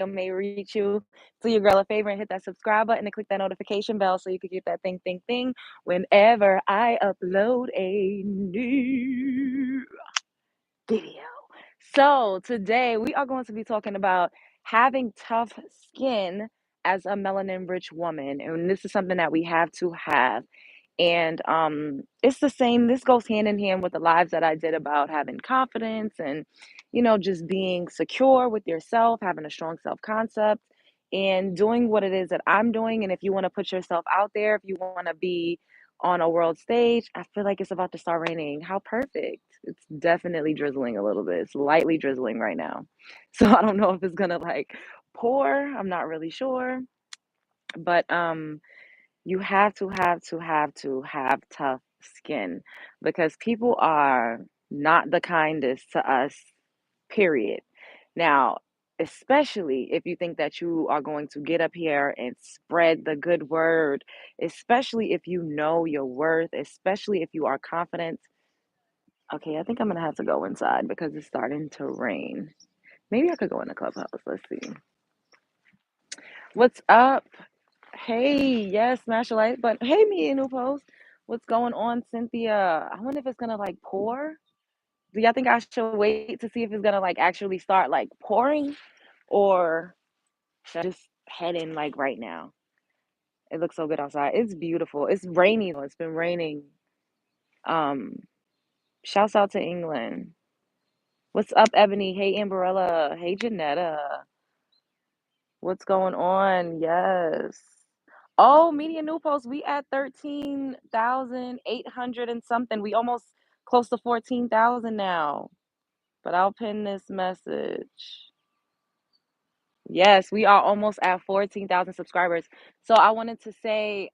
may reach you. Do your girl a favor and hit that subscribe button and click that notification bell so you can get that thing whenever I upload a new video. So today we are going to be talking about having tough skin as a melanin rich woman. And this is something that we have to have. And it's the same, this goes hand in hand with the lives that I did about having confidence and, just being secure with yourself, having a strong self concept, and doing what it is that I'm doing. And if you want to put yourself out there, if you want to be on a world stage, I feel like it's about to start raining. How perfect. It's definitely drizzling a little bit. It's lightly drizzling right now. So I don't know if it's gonna like pour. I'm not really sure. But you have to have tough skin because people are not the kindest to us, period. Now, especially if you think that you are going to get up here and spread the good word, especially if you know your worth, especially if you are confident. Okay, I think I'm gonna have to go inside because it's starting to rain. Maybe I could go in the clubhouse. Let's see. What's up? Hey, yes, smash a like button. Hey, me new post. What's going on, Cynthia? I wonder if it's gonna like pour. Do y'all think I should wait to see if it's gonna like actually start like pouring, or should I just head in like right now? It looks so good outside. It's beautiful. It's rainy though. It's been raining. Um, Shouts out to England. What's up, Ebony? Hey, Amberella. Hey, Janetta. What's going on? Yes. Oh, Media New Post, we at 13,800 and something. We almost close to 14,000 now. But I'll pin this message. Yes, we are almost at 14,000 subscribers. So I wanted to say,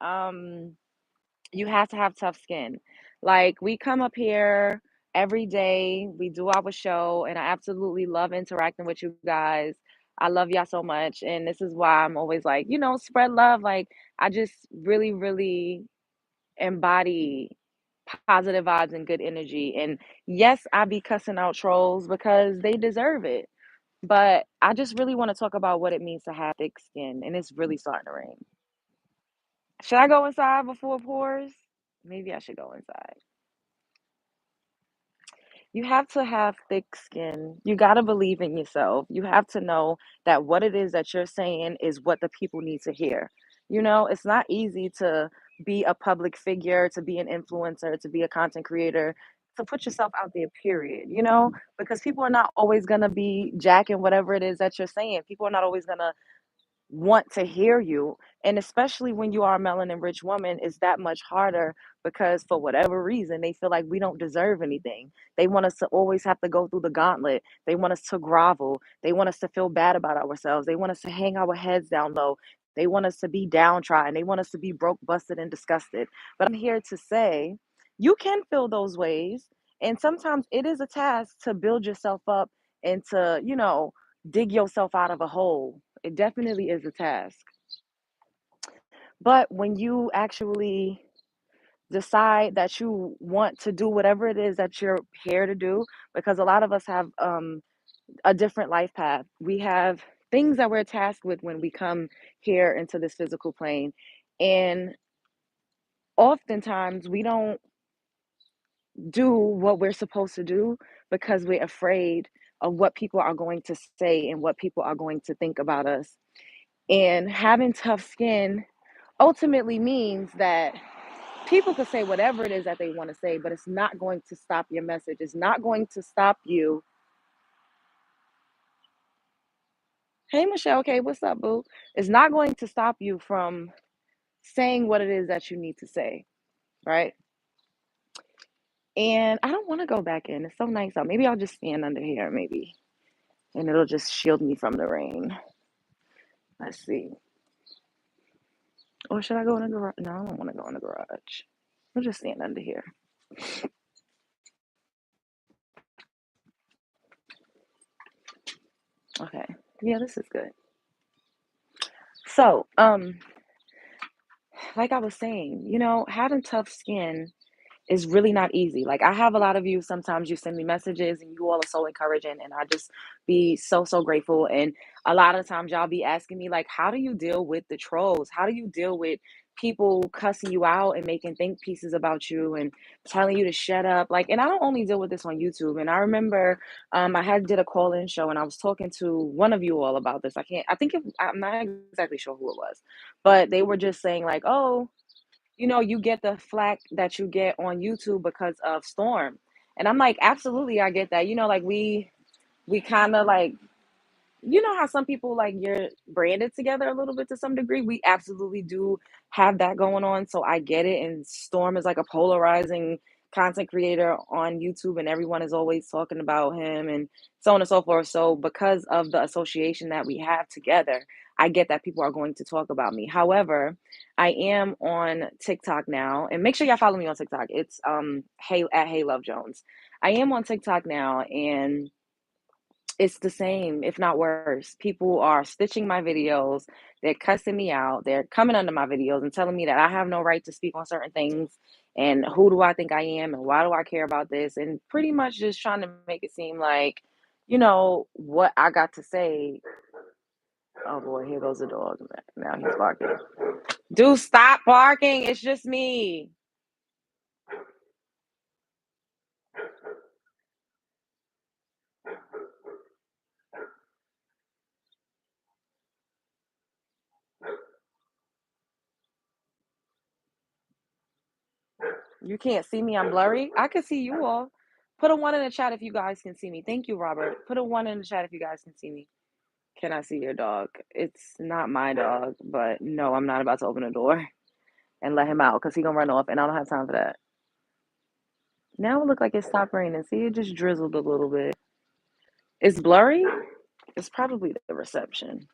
you have to have tough skin. Like, we come up here every day, we do our show, and I absolutely love interacting with you guys. I love y'all so much. And this is why I'm always like, spread love. Like, I just really, really embody positive vibes and good energy. And yes, I be cussing out trolls because they deserve it. But I just really want to talk about what it means to have thick skin. And it's really starting to rain. Should I go inside before it pours? Maybe I should go inside. You have to have thick skin. You got to believe in yourself. You have to know that what it is that you're saying is what the people need to hear. It's not easy to be a public figure, to be an influencer, to be a content creator, to put yourself out there, period, because people are not always going to be jacking whatever it is that you're saying. People are not always going to want to hear you. And especially when you are a melanin rich woman, it's that much harder because for whatever reason, they feel like we don't deserve anything. They want us to always have to go through the gauntlet. They want us to grovel. They want us to feel bad about ourselves. They want us to hang our heads down low. They want us to be downtrodden. They want us to be broke, busted, and disgusted. But I'm here to say you can feel those ways. And sometimes it is a task to build yourself up and to, dig yourself out of a hole. It definitely is a task. But when you actually decide that you want to do whatever it is that you're here to do, because a lot of us have a different life path. We have things that we're tasked with when we come here into this physical plane. And oftentimes we don't do what we're supposed to do because we're afraid of what people are going to say and what people are going to think about us. And having tough skin ultimately means that people could say whatever it is that they want to say, but it's not going to stop your message. It's not going to stop you. Hey, Michelle. Okay, what's up, boo? It's not going to stop you from saying what it is that you need to say, right? And I don't want to go back in. It's so nice out. Maybe I'll just stand under here, maybe, and it'll just shield me from the rain. Let's see. Or should I go in the garage? No, I don't want to go in the garage. I'll just stand under here. Okay. Yeah, this is good. So, like I was saying, having tough skin It's really not easy. Like, I have a lot of you, sometimes you send me messages and you all are so encouraging, and I just be so, so grateful. And a lot of times y'all be asking me, like, how do you deal with the trolls? How do you deal with people cussing you out and making think pieces about you and telling you to shut up? Like, and I don't only deal with this on YouTube. And I remember I had did a call-in show and I was talking to one of you all about this. I'm not exactly sure who it was, but they were just saying like, oh, you get the flack that you get on YouTube because of Storm. And I'm like, absolutely, I get that. Like we kind of like, how some people like you're branded together a little bit to some degree. We absolutely do have that going on. So I get it. And Storm is like a polarizing content creator on YouTube, and everyone is always talking about him and so on and so forth. So because of the association that we have together, I get that people are going to talk about me. However, I am on TikTok now, and make sure y'all follow me on TikTok. It's Hey Love Jones. I am on TikTok now, and it's the same, if not worse. People are stitching my videos. They're cussing me out. They're coming under my videos and telling me that I have no right to speak on certain things. And who do I think I am? And why do I care about this? And pretty much just trying to make it seem like, what I got to say. Oh boy, here goes the dog. Now he's barking. Dude, stop barking. It's just me. You can't see me. I'm blurry. I can see you all. Put a one in the chat if you guys can see me. Thank you, Robert. Put a one in the chat if you guys can see me. Can I see your dog? It's not my dog, but no, I'm not about to open the door and let him out because he gonna run off, and I don't have time for that. Now it look like it stopped raining. See, it just drizzled a little bit. It's blurry. It's probably the reception.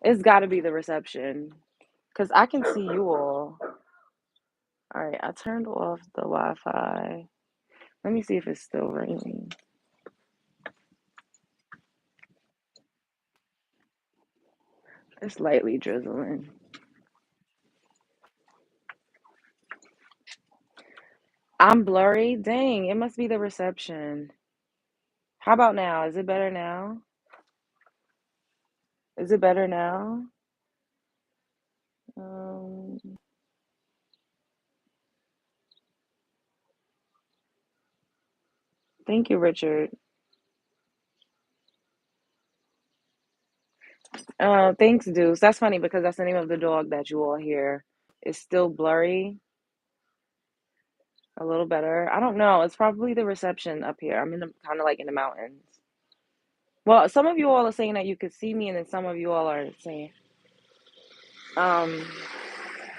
It's got to be the reception because I can see you all. All right, I turned off the Wi-Fi. Let me see if it's still raining. It's lightly drizzling. I'm blurry. Dang, it must be the reception. How about now? Is it better now? Is it better now? Um, Thank you, Richard. Thanks, Deuce. That's funny because that's the name of the dog that you all hear. It's still blurry, a little better. I don't know. It's probably the reception up here. I'm in the kind of like in the mountains. Well, some of you all are saying that you could see me, and then some of you all are saying, um,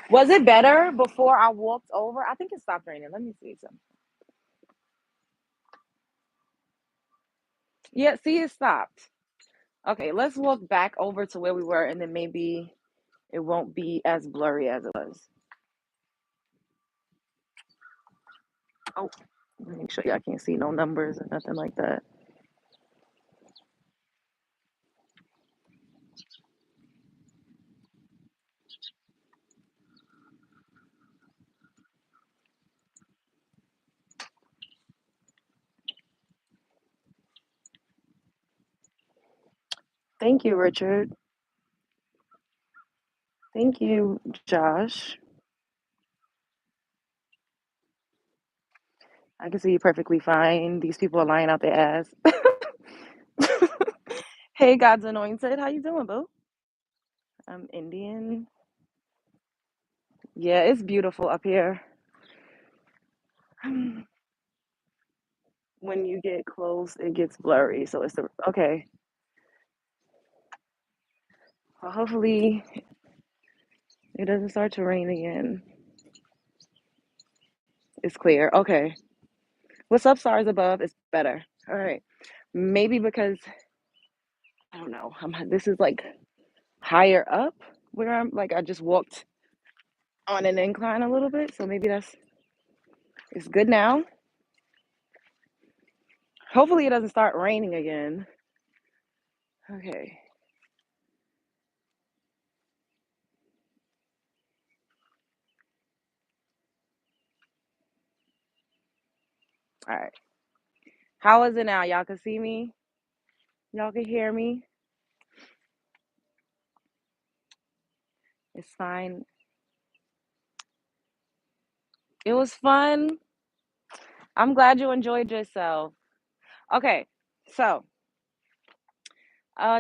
was it better before I walked over? I think it stopped raining. Let me see some. Yeah, see, it stopped. Okay, let's walk back over to where we were, and then maybe it won't be as blurry as it was. Oh, make sure y'all can't see no numbers or nothing like that. Thank you, Richard. Thank you, Josh. I can see you perfectly fine. These people are lying out their ass. Hey, God's anointed. How you doing, boo? I'm Indian. Yeah, it's beautiful up here. When you get close, it gets blurry. So it's okay. Well, hopefully it doesn't start to rain again. It's clear. Okay. What's up, stars above? It's better. All right. Maybe because I don't know. This is like higher up where I'm like I just walked on an incline a little bit, so maybe it's good now. Hopefully it doesn't start raining again. Okay. All right. How is it now? Y'all can see me? Y'all can hear me? It's fine. It was fun. I'm glad you enjoyed yourself. Okay. So,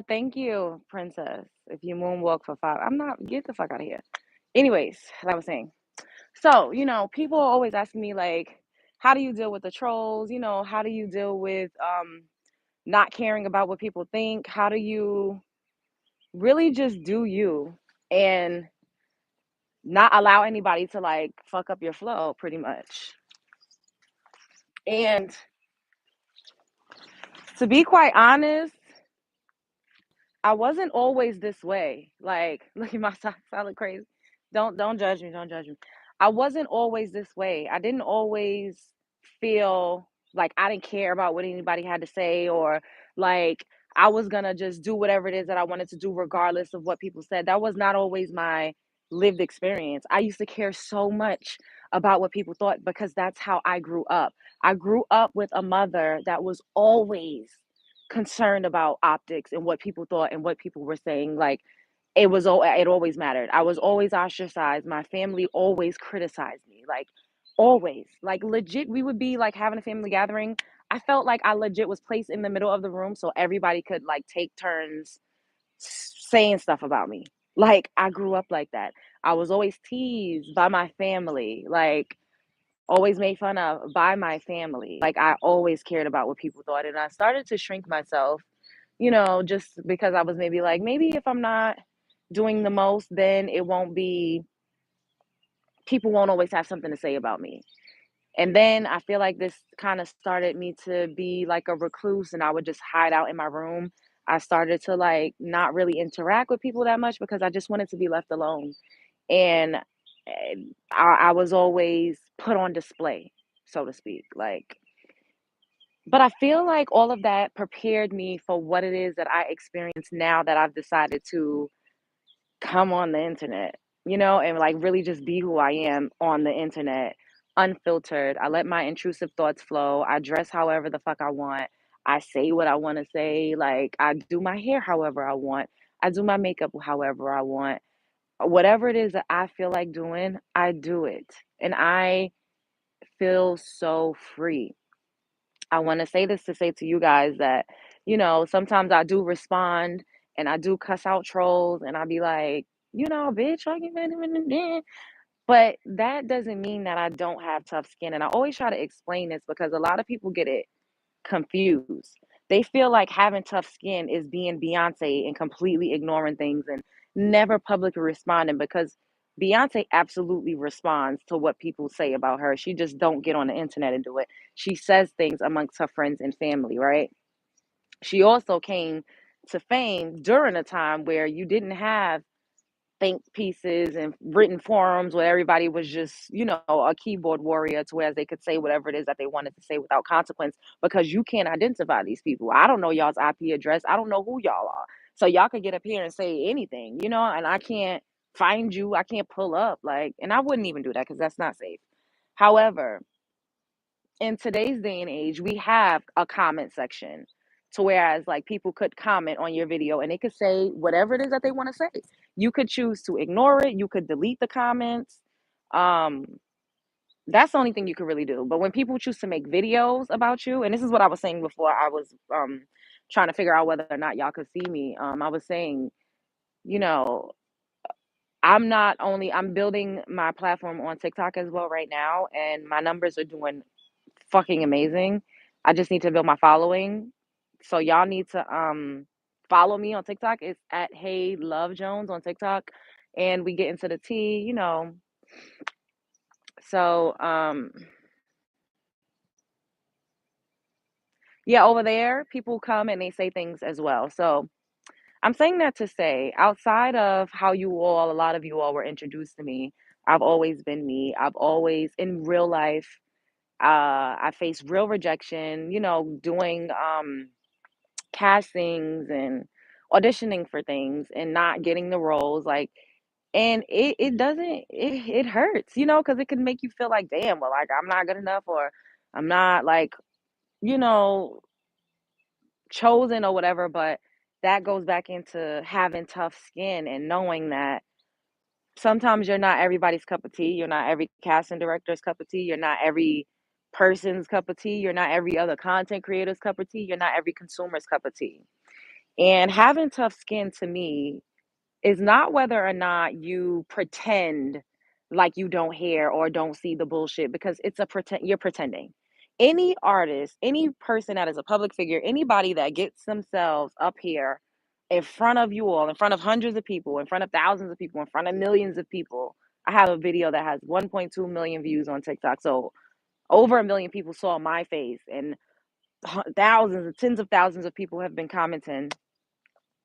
thank you, princess. If you moonwalk for 5, I'm not, get the fuck out of here. Anyways, like I was saying. So, people are always asking me like, how do you deal with the trolls? How do you deal with not caring about what people think? How do you really just do you and not allow anybody to like fuck up your flow pretty much? And to be quite honest, I wasn't always this way. Like, look at my socks. I look crazy. Don't judge me. Don't judge me. I wasn't always this way. I didn't always feel like I didn't care about what anybody had to say, or like I was gonna just do whatever it is that I wanted to do regardless of what people said. That was not always my lived experience. I used to care so much about what people thought because that's how I grew up. I grew up with a mother that was always concerned about optics and what people thought and what people were saying. Like it always mattered. I was always ostracized. My family always criticized me. Like always. Like legit, we would be like having a family gathering. I felt like I legit was placed in the middle of the room so everybody could like take turns saying stuff about me. Like I grew up like that. I was always teased by my family. Like always made fun of by my family. Like I always cared about what people thought. And I started to shrink myself, just because I was maybe if I'm not doing the most, then it won't be, people won't always have something to say about me. And then I feel like this kind of started me to be like a recluse and I would just hide out in my room. I started to like not really interact with people that much because I just wanted to be left alone. And I was always put on display, so to speak. Like, but I feel like all of that prepared me for what it is that I experience now that I've decided to come on the internet, and like really just be who I am on the internet, unfiltered. I let my intrusive thoughts flow. I dress however the fuck I want. I say what I want to say. Like, I do my hair however I want. I do my makeup however I want. Whatever it is that I feel like doing, I do it. And I feel so free. I want to say this to say to you guys that, sometimes I do respond and I do cuss out trolls and I be like, bitch, I get, but that doesn't mean that I don't have tough skin. And I always try to explain this because a lot of people get it confused. They feel like having tough skin is being Beyonce and completely ignoring things and never publicly responding, because Beyonce absolutely responds to what people say about her. She just don't get on the internet and do it. She says things amongst her friends and family, right? She also came to fame during a time where you didn't have think pieces and written forums where everybody was just, a keyboard warrior to where they could say whatever it is that they wanted to say without consequence, because you can't identify these people. I don't know y'all's IP address. I don't know who y'all are. So y'all could get up here and say anything, and I can't find you. I can't pull up. Like, and I wouldn't even do that because that's not safe. However, in today's day and age, we have a comment section to whereas like people could comment on your video and they could say whatever it is that they want to say. You could choose to ignore it, you could delete the comments. Um, that's the only thing you could really do. But when people choose to make videos about you, and this is what I was saying before I was trying to figure out whether or not y'all could see me. I was saying, you know, I'm building my platform on TikTok as well right now, and my numbers are doing fucking amazing. I just need to build my following. So y'all need to follow me on TikTok. It's at Hey Love Jones on TikTok. And we get into the tea. So yeah, over there people come and they say things as well. So I'm saying that to say, outside of how a lot of you all were introduced to me, I've always been me. I've always in real life, I faced real rejection, doing castings and auditioning for things and not getting the roles, like, and it doesn't, it hurts, because it can make you feel like, damn, well, like I'm not good enough, or I'm not like, you know, chosen or whatever, but that goes back into having tough skin and knowing that sometimes you're not everybody's cup of tea. You're not every casting director's cup of tea. You're not every person's cup of tea. You're not every other content creator's cup of tea. You're not every consumer's cup of tea. And having tough skin to me is not whether or not you pretend like you don't hear or don't see the bullshit, because it's a pretend, you're pretending. Any artist, any person that is a public figure, anybody that gets themselves up here in front of you all, in front of hundreds of people, in front of thousands of people, in front of millions of people. I have a video that has 1.2 million views on TikTok. So over a million people saw my face, and thousands, tens of thousands of people have been commenting.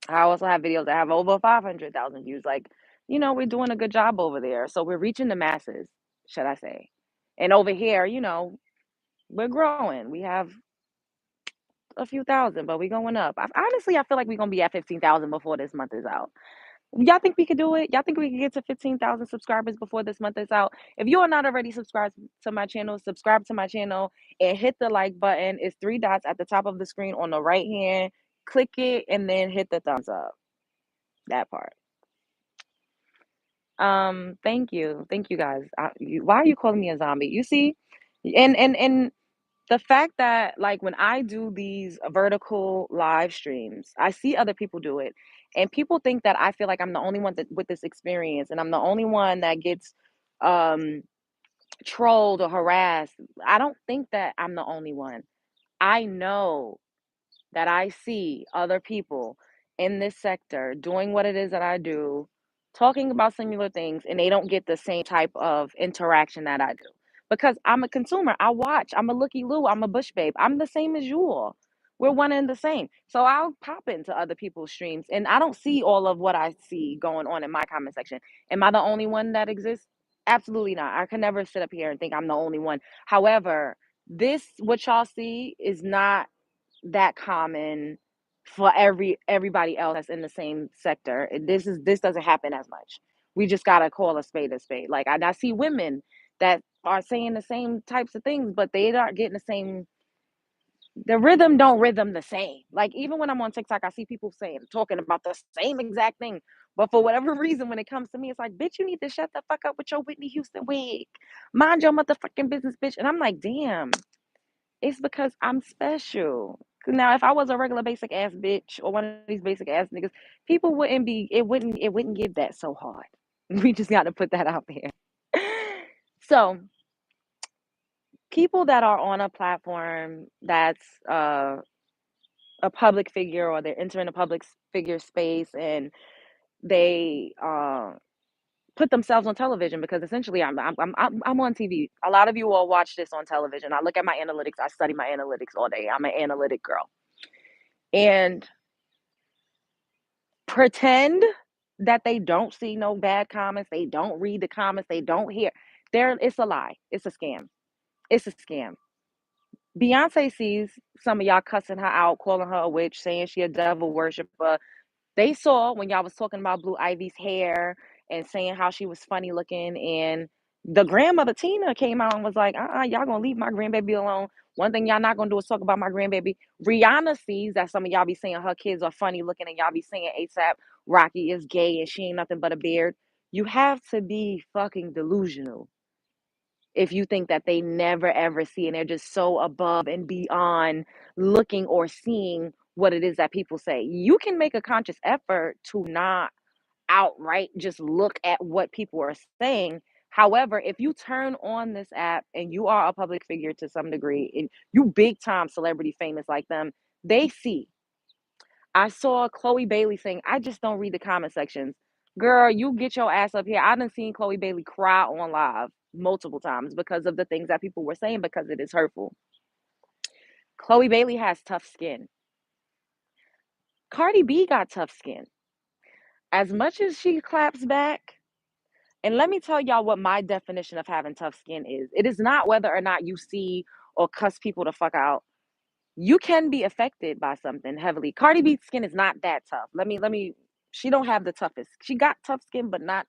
I also have videos that have over 500,000 views. Like, we're doing a good job over there. So we're reaching the masses, should I say. And over here, we're growing. We have a few thousand, but we're going up. Honestly, I feel like we're going to be at 15,000 before this month is out. Y'all think we could do it? Y'all think we could get to 15,000 subscribers before this month is out? If you are not already subscribed to my channel, subscribe to my channel and hit the like button. It's three dots at the top of the screen on the right hand. Click it and then hit the thumbs up. That part. Thank you guys. Why are you calling me a zombie? You see, and the fact that, like, when I do these vertical live streams, I see other people do it, and people think that I feel like I'm the only one with this experience, and I'm the only one that gets um trolled or harassed. I don't think that I'm the only one. I know that I see other people in this sector doing what it is that I do, talking about similar things, and they don't get the same type of interaction that I do. Because I'm a consumer. I watch. I'm a looky loo. I'm a bush babe. I'm the same as you all. We're one and the same. So I'll pop into other people's streams and I don't see all of what I see going on in my comment section. Am I the only one that exists? Absolutely not. I can never sit up here and think I'm the only one. However, what y'all see is not that common for everybody else that's in the same sector. This doesn't happen as much. We just gotta call a spade a spade. Like I see women that are saying the same types of things, but they aren't getting the same. The rhythm don't rhythm the same. Like even when I'm on TikTok, I see people talking about the same exact thing. But for whatever reason, when it comes to me, it's like, bitch, you need to shut the fuck up with your Whitney Houston wig. Mind your motherfucking business, bitch. And I'm like, damn. It's because I'm special. Now, if I was a regular basic ass bitch or one of these basic ass niggas, people it wouldn't give that so hard. We just got to put that out there. So, people that are on a platform that's a public figure, or they're entering a public figure space, and they put themselves on television, because essentially I'm on TV. A lot of you all watch this on television. I look at my analytics. I study my analytics all day. I'm an analytic girl. And pretend that they don't see no bad comments, they don't read the comments, they don't hear. It's a lie. It's a scam. It's a scam. Beyonce sees some of y'all cussing her out, calling her a witch, saying she a devil worshiper. They saw when y'all was talking about Blue Ivy's hair and saying how she was funny looking, and the grandmother Tina came out and was like, y'all gonna leave my grandbaby alone. One thing y'all not gonna do is talk about my grandbaby. Rihanna sees that some of y'all be saying her kids are funny looking, and y'all be saying ASAP Rocky is gay and she ain't nothing but a beard. You have to be fucking delusional if you think that they never ever see, and they're just so above and beyond looking or seeing what it is that people say. You can make a conscious effort to not outright just look at what people are saying. However, if you turn on this app and you are a public figure to some degree, and you big time celebrity famous like them, they see. I saw Chloe Bailey saying, I just don't read the comment sections. Girl, you get your ass up here. I done seen Chloe Bailey cry on live multiple times because of the things that people were saying, because it is hurtful. Chloe Bailey has tough skin. Cardi B got tough skin. As much as she claps back, and let me tell y'all what my definition of having tough skin is. It is not whether or not you see or cuss people the fuck out. You can be affected by something heavily. Cardi B's skin is not that tough. She don't have the toughest. She got tough skin, but not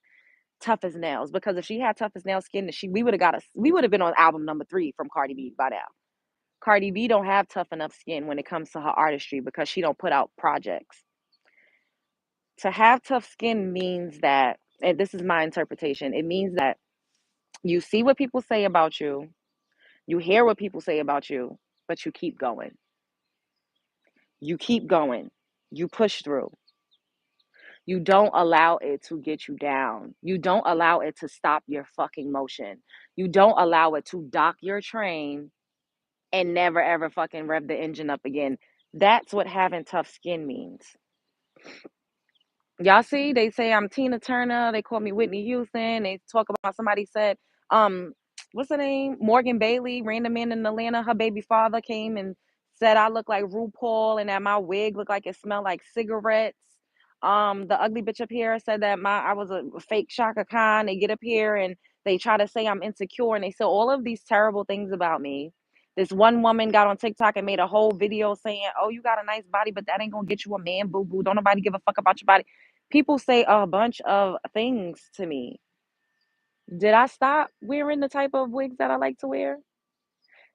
tough as nails. Because if she had tough as nail skin, we would have been on album number 3 from Cardi B by now. Cardi B don't have tough enough skin when it comes to her artistry because she don't put out projects. To have tough skin means that, and this is my interpretation, it means that you see what people say about you, you hear what people say about you, but you keep going. You keep going. You push through. You don't allow it to get you down. You don't allow it to stop your fucking motion. You don't allow it to dock your train and never ever fucking rev the engine up again. That's what having tough skin means. Y'all see, they say I'm Tina Turner. They call me Whitney Houston. They talk about somebody said, um, what's her name? Morgan Bailey, random man in Atlanta. Her baby father came and said I look like RuPaul and that my wig looked like it smelled like cigarettes. The ugly bitch up here said that I was a fake Shaka Khan. They get up here and they try to say I'm insecure and they say all of these terrible things about me. This one woman got on TikTok and made a whole video saying, "Oh, you got a nice body, but that ain't gonna get you a man, boo boo. Don't nobody give a fuck about your body." People say a bunch of things to me. Did I stop wearing the type of wigs that I like to wear?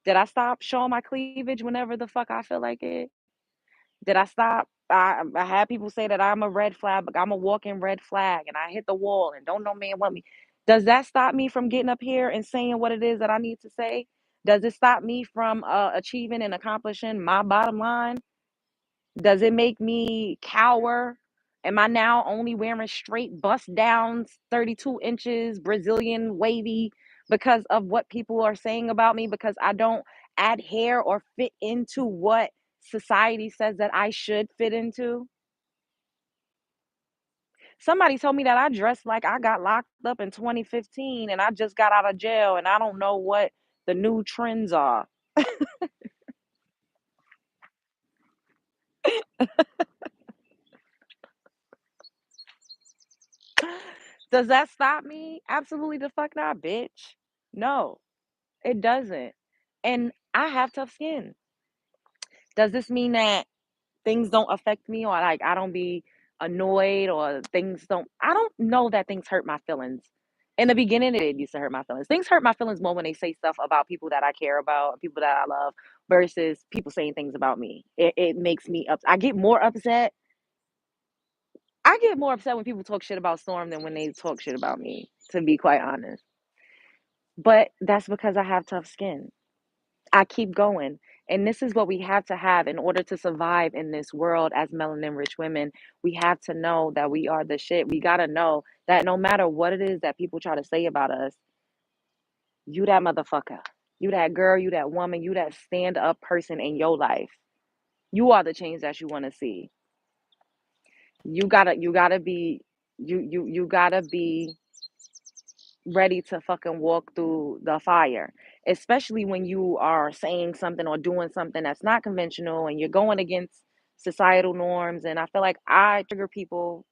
Did I stop showing my cleavage whenever the fuck I feel like it? Did I stop? I had people say that I'm a red flag, but I'm a walking red flag and I hit the wall and don't no man want me. Does that stop me from getting up here and saying what it is that I need to say? Does it stop me from achieving and accomplishing my bottom line? Does it make me cower? Am I now only wearing straight bust downs, 32 inches, Brazilian wavy because of what people are saying about me? Because I don't adhere or fit into what society says that I should fit into? Somebody told me that I dressed like I got locked up in 2015 and I just got out of jail and I don't know what the new trends are. Does that stop me? Absolutely the fuck not, bitch. No. It doesn't. And I have tough skin. Does this mean that things don't affect me or like I don't be annoyed or things don't I don't know that things hurt my feelings. In the beginning it used to hurt my feelings. Things hurt my feelings more when they say stuff about people that I care about, people that I love versus people saying things about me. It makes me up. I get more upset when people talk shit about Storm than when they talk shit about me, to be quite honest. But that's because I have tough skin. I keep going. And this is what we have to have in order to survive in this world as melanin rich women. We have to know that we are the shit. We got to know that no matter what it is that people try to say about us, you that motherfucker, you that girl, you that woman, you that stand up person in your life. You are the change that you want to see. You gotta be, you gotta be ready to fucking walk through the fire, especially when you are saying something or doing something that's not conventional and you're going against societal norms. And I feel like I trigger people,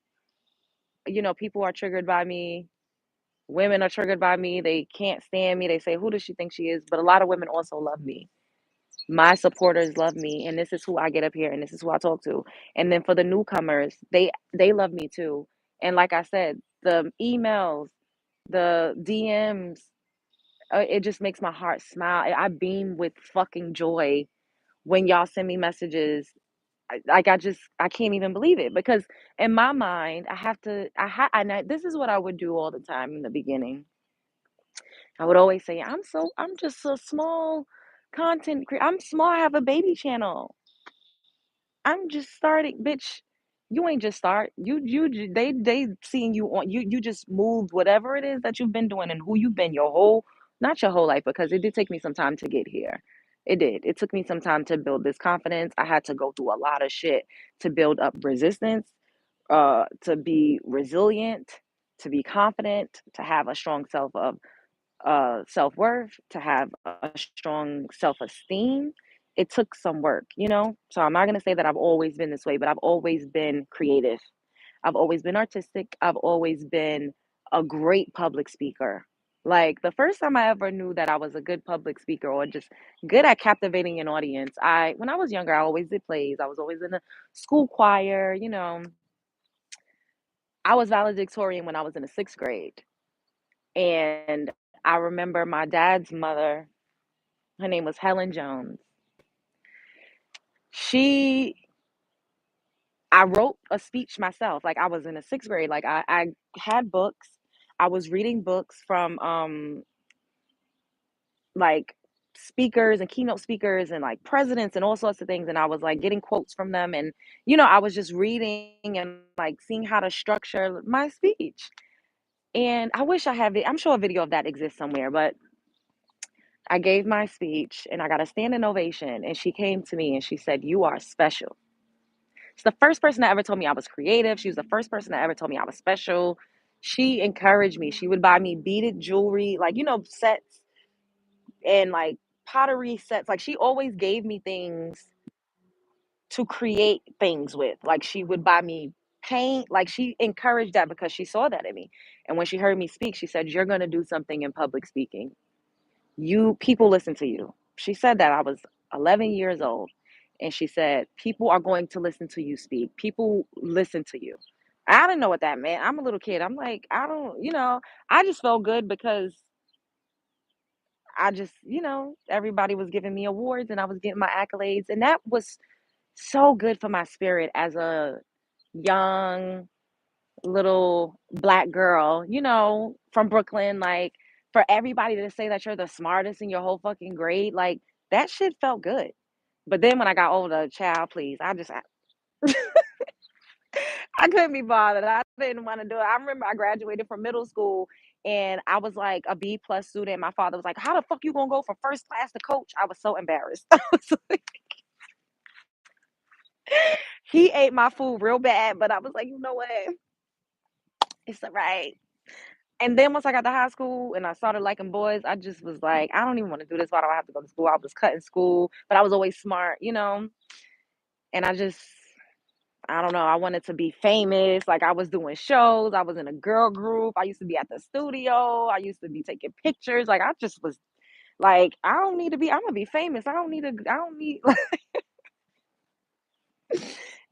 people are triggered by me. Women are triggered by me. They can't stand me. They say, who does she think she is? But a lot of women also love me. My supporters love me, and this is who I get up here and this is who I talk to. And then for the newcomers, they love me too. And like I said, the emails, the DMs, it just makes my heart smile. I beam with fucking joy when y'all send me messages. Like I can't even believe it because in my mind I have to this is what I would do all the time in the beginning. I would always say I'm just a small content creator. I'm small. I have a baby channel. I'm just starting, bitch. You ain't just start. They seeing you on you just moved whatever it is that you've been doing and who you've been your whole not your whole life because it did take me some time to get here. It did. It took me some time to build this confidence. I had to go through a lot of shit to build up resistance, to be resilient, to be confident, to have a strong self worth, to have a strong self esteem. It took some work, you know? So I'm not going to say that I've always been this way, but I've always been creative. I've always been artistic. I've always been a great public speaker. Like the first time I ever knew that I was a good public speaker or just good at captivating an audience, when I was younger, I always did plays. I was always in a school choir, you know. I was valedictorian when I was in the 6th grade. And I remember my dad's mother, her name was Helen Jones. She I wrote a speech myself. Like I was in the sixth grade. Like I had books. I was reading books from like speakers and keynote speakers and like presidents and all sorts of things. And I was like getting quotes from them. And, I was just reading and like seeing how to structure my speech. And I wish I have it. I'm sure a video of that exists somewhere, but I gave my speech and I got a standing ovation. And she came to me and she said, "You are special." She's the first person that ever told me I was creative. She was the first person that ever told me I was special. She encouraged me. She would buy me beaded jewelry, like, sets and like pottery sets. Like, she always gave me things to create things with. Like, she would buy me paint. Like, she encouraged that because she saw that in me. And when she heard me speak, she said, "You're going to do something in public speaking. People listen to you." She said that I was 11 years old. And she said, "People are going to listen to you speak. People listen to you." I didn't know what that meant. I'm a little kid. I'm like, I don't, I just felt good because I just, everybody was giving me awards and I was getting my accolades. And that was so good for my spirit as a young little black girl, from Brooklyn. Like, for everybody to say that you're the smartest in your whole fucking grade, like, that shit felt good. But then when I got older, child, please, I couldn't be bothered. I didn't want to do it. I remember I graduated from middle school and I was like a B plus student. My father was like, "How the fuck you gonna go from first class to coach?" I was so embarrassed. He ate my food real bad, but I was like, you know what? It's all right. And then once I got to high school and I started liking boys, I just was like, I don't even want to do this. Why do I have to go to school? I was cutting school, but I was always smart, and I don't know, I wanted to be famous. Like, I was doing shows, I was in a girl group, I used to be at the studio, I used to be taking pictures. Like, I just was like, I don't need to be, I'm gonna be famous. I don't need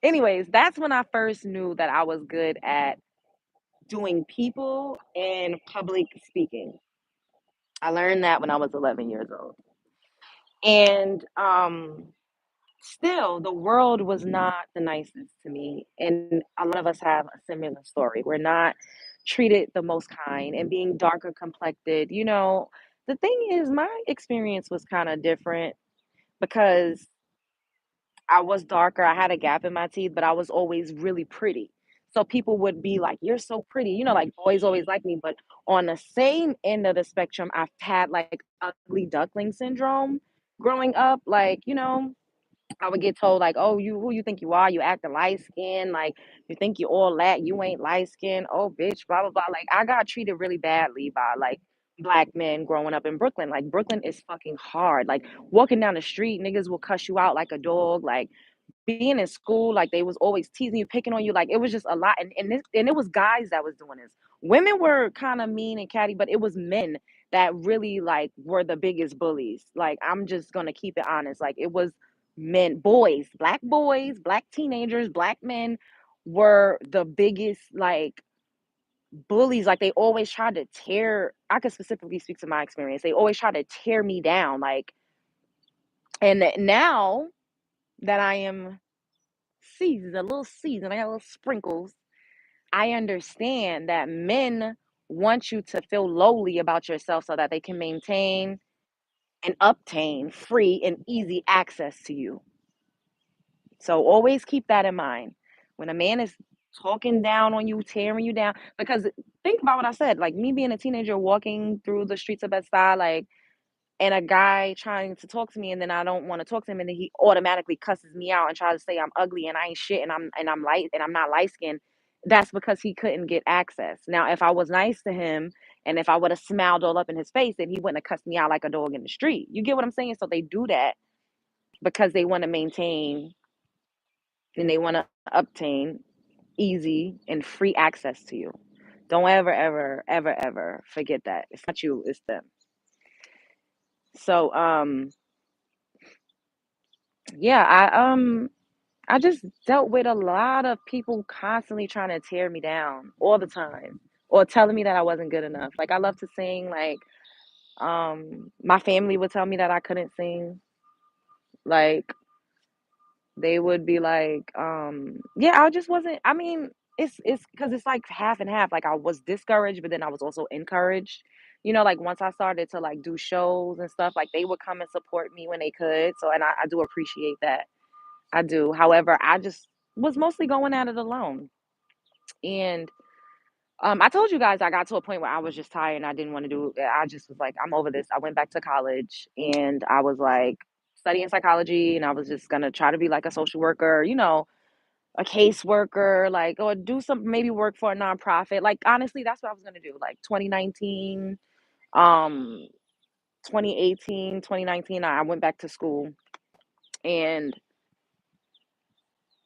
anyways, that's when I first knew that I was good at doing people and public speaking. I learned that when I was 11 years old. And still, the world was not the nicest to me. And a lot of us have a similar story. We're not treated the most kind, and being darker complected. The thing is, my experience was kind of different because I was darker. I had a gap in my teeth, but I was always really pretty. So people would be like, "You're so pretty." Like, boys always like me. But on the same end of the spectrum, I've had like ugly duckling syndrome growing up. Like, I would get told like, "Oh, you who you think you are? You acting light skinned. Like, you think you all that? You ain't light skinned. Oh, bitch, blah blah blah." Like, I got treated really badly by like black men growing up in Brooklyn. Like, Brooklyn is fucking hard. Like, walking down the street, niggas will cuss you out like a dog. Like, being in school, like, they was always teasing you, picking on you. Like, it was just a lot. And it was guys that was doing this. Women were kind of mean and catty, but it was men that really like were the biggest bullies. Like, I'm just gonna keep it honest. Like, it was men, boys, black teenagers, black men were the biggest like bullies. Like, they always tried to tear, I could specifically speak to my experience. They always tried to tear me down. Like, and now that I am seasoned, a little seasoned, I got little sprinkles, I understand that men want you to feel lowly about yourself so that they can maintain and obtain free and easy access to you. So always keep that in mind. When a man is talking down on you, tearing you down, because think about what I said, like me being a teenager walking through the streets of Bed-Stuy, like, and a guy trying to talk to me, and then I don't want to talk to him, and then he automatically cusses me out and tries to say I'm ugly and I ain't shit and I'm light and I'm not light skinned. That's because he couldn't get access. Now, if I was nice to him and if I would have smiled all up in his face, then he wouldn't have cussed me out like a dog in the street. You get what I'm saying? So they do that because they want to maintain and they want to obtain easy and free access to you. Don't ever, ever, ever, ever forget that. It's not you, it's them. So, yeah, I just dealt with a lot of people constantly trying to tear me down all the time or telling me that I wasn't good enough. Like, I love to sing. Like, my family would tell me that I couldn't sing. Like, They would be like, yeah, I just wasn't. I mean, it's because it's like half and half. Like I was discouraged, but then I was also encouraged. Like once I started to like do shows and stuff, like they would come and support me when they could. So, and I do appreciate that. I do. However, I just was mostly going at it alone. And I told you guys I got to a point where I was just tired and I didn't want to do it. I just was like, I'm over this. I went back to college and I was like studying psychology and I was just gonna try to be like a social worker, a caseworker, like, or do some maybe work for a nonprofit. Like honestly, that's what I was gonna do. Like 2019, um, 2018, 2019, I went back to school and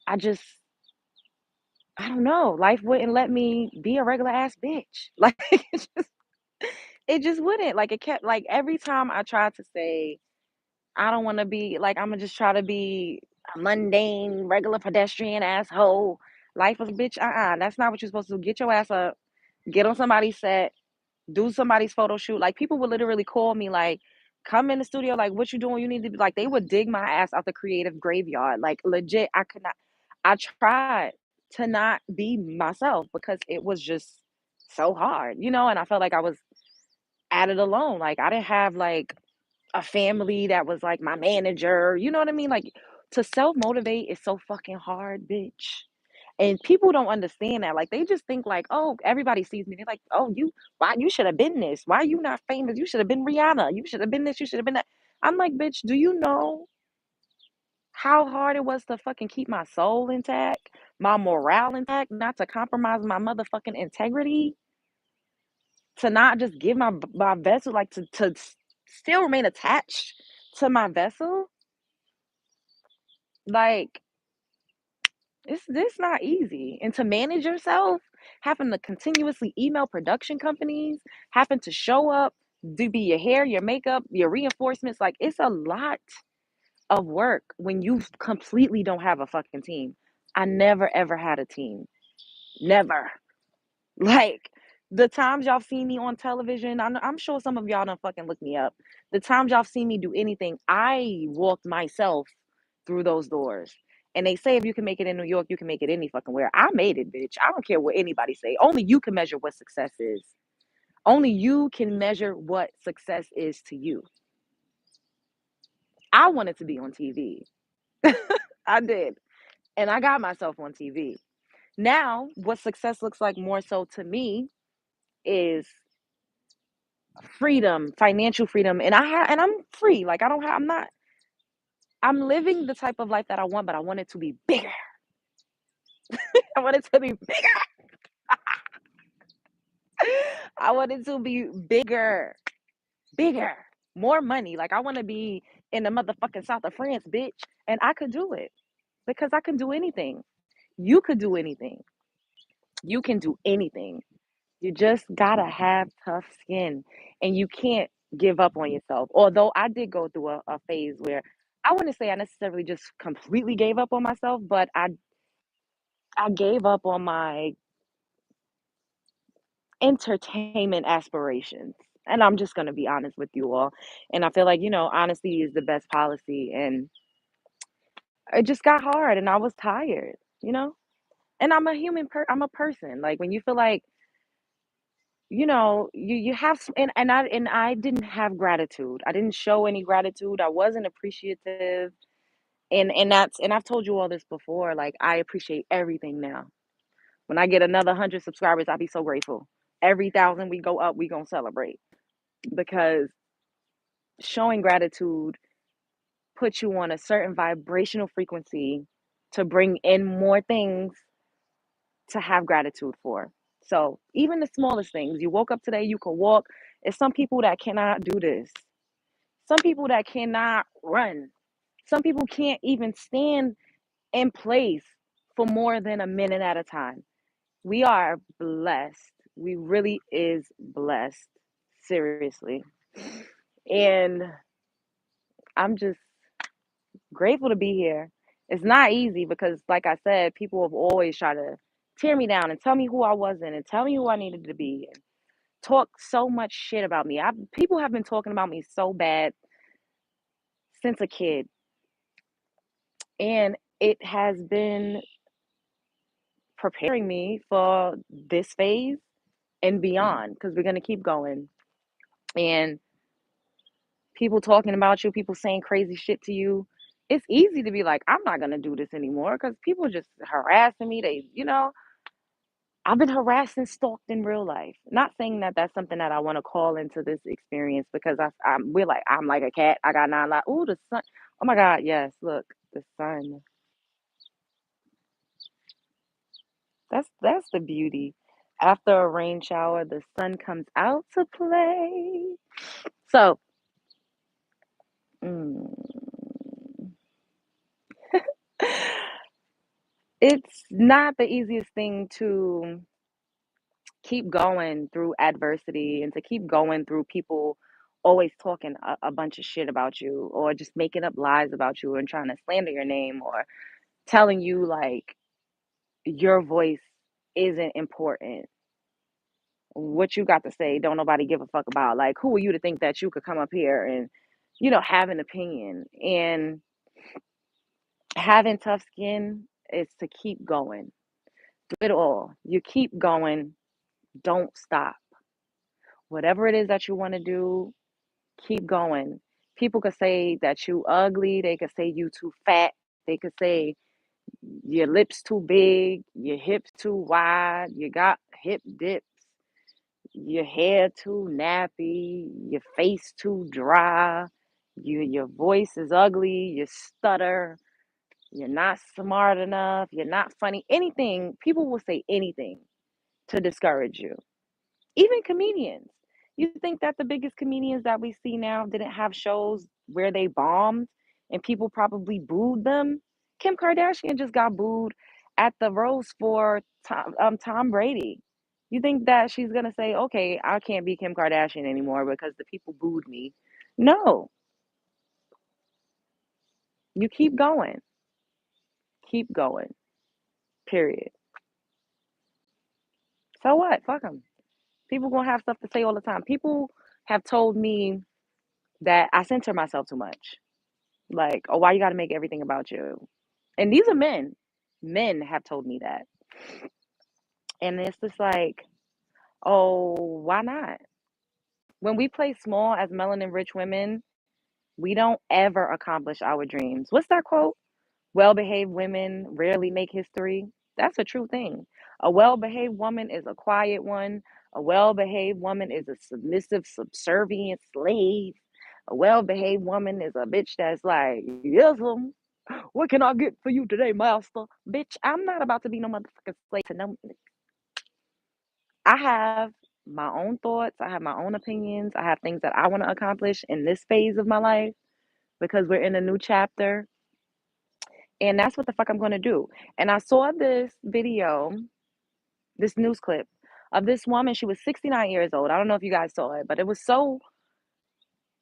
I just I don't know, life wouldn't let me be a regular ass bitch. Like it just wouldn't. Like it kept like every time I tried to say I don't want to be like I'm gonna just try to be a mundane, regular pedestrian asshole. Life was bitch. That's not what you're supposed to do. Get your ass up, get on somebody's set, do somebody's photo shoot. Like people would literally call me like, come in the studio, like what you doing? You need to be like they would dig my ass out the creative graveyard. Like legit, I could not I tried to not be myself because it was just so hard, and I felt like I was at it alone. Like I didn't have like a family that was like my manager. You know what I mean? Like to self motivate is so fucking hard, bitch. And people don't understand that. Like they just think like, oh, everybody sees me. They're like, oh, why you should have been this? Why are you not famous? You should have been Rihanna. You should have been this. You should have been that. I'm like, bitch, do you know how hard it was to fucking keep my soul intact, my morale intact, not to compromise my motherfucking integrity, to not just give my vessel, like to still remain attached to my vessel? Like it's this not easy. And to manage yourself, having to continuously email production companies, having to show up, do be your hair, your makeup, your reinforcements, like it's a lot of work when you completely don't have a fucking team. I never ever had a team. Never. Like the times y'all see me on television, I'm sure some of y'all don't fucking look me up. The times y'all see me do anything, I walked myself through those doors. And they say if you can make it in New York, you can make it any fucking where. I made it, bitch. I don't care what anybody say. Only you can measure what success is. Only you can measure what success is to you. I wanted to be on TV. I did. And I got myself on TV. Now, what success looks like more so to me is freedom, financial freedom, and I'm free. Like I'm living the type of life that I want, but I want it to be bigger. I want it to be bigger. I want it to be bigger, bigger, more money. Like I want to be in the motherfucking south of France, bitch, and I could do it because I can do anything. You could do anything. You can do anything. You just gotta have tough skin and you can't give up on yourself. Although I did go through a phase where I wouldn't say I necessarily just completely gave up on myself, but I gave up on my entertainment aspirations. And I'm just gonna be honest with you all. And I feel like, honesty is the best policy. And it just got hard and I was tired. And I'm a person. Like when you feel like you have and I didn't have gratitude. I didn't show any gratitude. I wasn't appreciative. And I've told you all this before. Like I appreciate everything now. When I get another 100 subscribers, I'll be so grateful. Every thousand we go up, we gonna celebrate because showing gratitude puts you on a certain vibrational frequency to bring in more things to have gratitude for. So even the smallest things, you woke up today, you can walk. It's some people that cannot do this. Some people that cannot run. Some people can't even stand in place for more than a minute at a time. We are blessed. We really is blessed. Seriously. And I'm just grateful to be here. It's not easy because, like I said, people have always tried to tear me down and tell me who I wasn't and tell me who I needed to be and talk so much shit about me. People have been talking about me so bad since a kid. And it has been preparing me for this phase and beyond because we're going to keep going. And people talking about you, people saying crazy shit to you. It's easy to be like, I'm not going to do this anymore because people just harassing me. I've been harassed and stalked in real life. Not saying that that's something that I want to call into this experience because I'm like a cat. I got 9 lives. Oh, the sun. Oh my God, yes. Look, the sun. That's the beauty. After a rain shower, the sun comes out to play. So, mm, it's not the easiest thing to keep going through adversity and to keep going through people always talking a bunch of shit about you or just making up lies about you and trying to slander your name or telling you like your voice isn't important. What you got to say, don't nobody give a fuck about. Like, who are you to think that you could come up here and, have an opinion? And having tough skin is to keep going through it all. You keep going, don't stop. Whatever it is that you want to do, keep going. People could say that you ugly, they could say you too fat, they could say your lips too big, your hips too wide, you got hip dips, your hair too nappy, your face too dry, your voice is ugly, you stutter, you're not smart enough, you're not funny. Anything, people will say anything to discourage you. Even comedians. You think that the biggest comedians that we see now didn't have shows where they bombed and people probably booed them? Kim Kardashian just got booed at the roast for Tom Brady. You think that she's going to say, okay, I can't be Kim Kardashian anymore because the people booed me? No, you keep going, period. So what? Fuck them. People going to have stuff to say all the time. People have told me that I censor myself too much. Like, oh, why you got to make everything about you? And these are men. Men have told me that. And it's just like, oh, why not? When we play small as melanin rich women, we don't ever accomplish our dreams. What's that quote? Well behaved women rarely make history. That's a true thing. A well behaved woman is a quiet one. A well behaved woman is a submissive, subservient slave. A well behaved woman is a bitch that's like, yes, what can I get for you today, master? Bitch, I'm not about to be no motherfucking slave to no. I have my own thoughts. I have my own opinions. I have things that I want to accomplish in this phase of my life because we're in a new chapter. And that's what the fuck I'm going to do. And I saw this video, this news clip of this woman. She was 69 years old. I don't know if you guys saw it, but it was so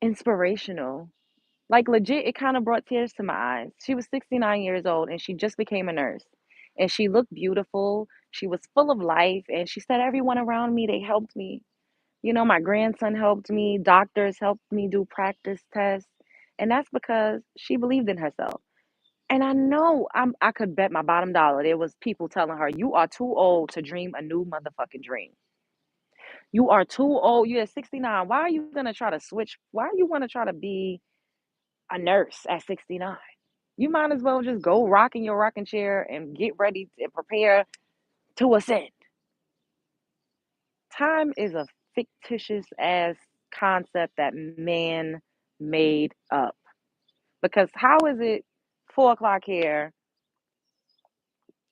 inspirational. Like legit, it kind of brought tears to my eyes. She was 69 years old and she just became a nurse. And she looked beautiful. She was full of life. And she said, everyone around me, they helped me. My grandson helped me. Doctors helped me do practice tests. And that's because she believed in herself. And I know I could bet my bottom dollar there was people telling her, you are too old to dream a new motherfucking dream. You are too old. You're 69. Why are you gonna try to switch? Why you wanna try to be a nurse at 69? You might as well just go rock in your rocking chair and get ready to prepare to ascend. Time is a fictitious ass concept that man made up. Because how is it 4 o'clock here,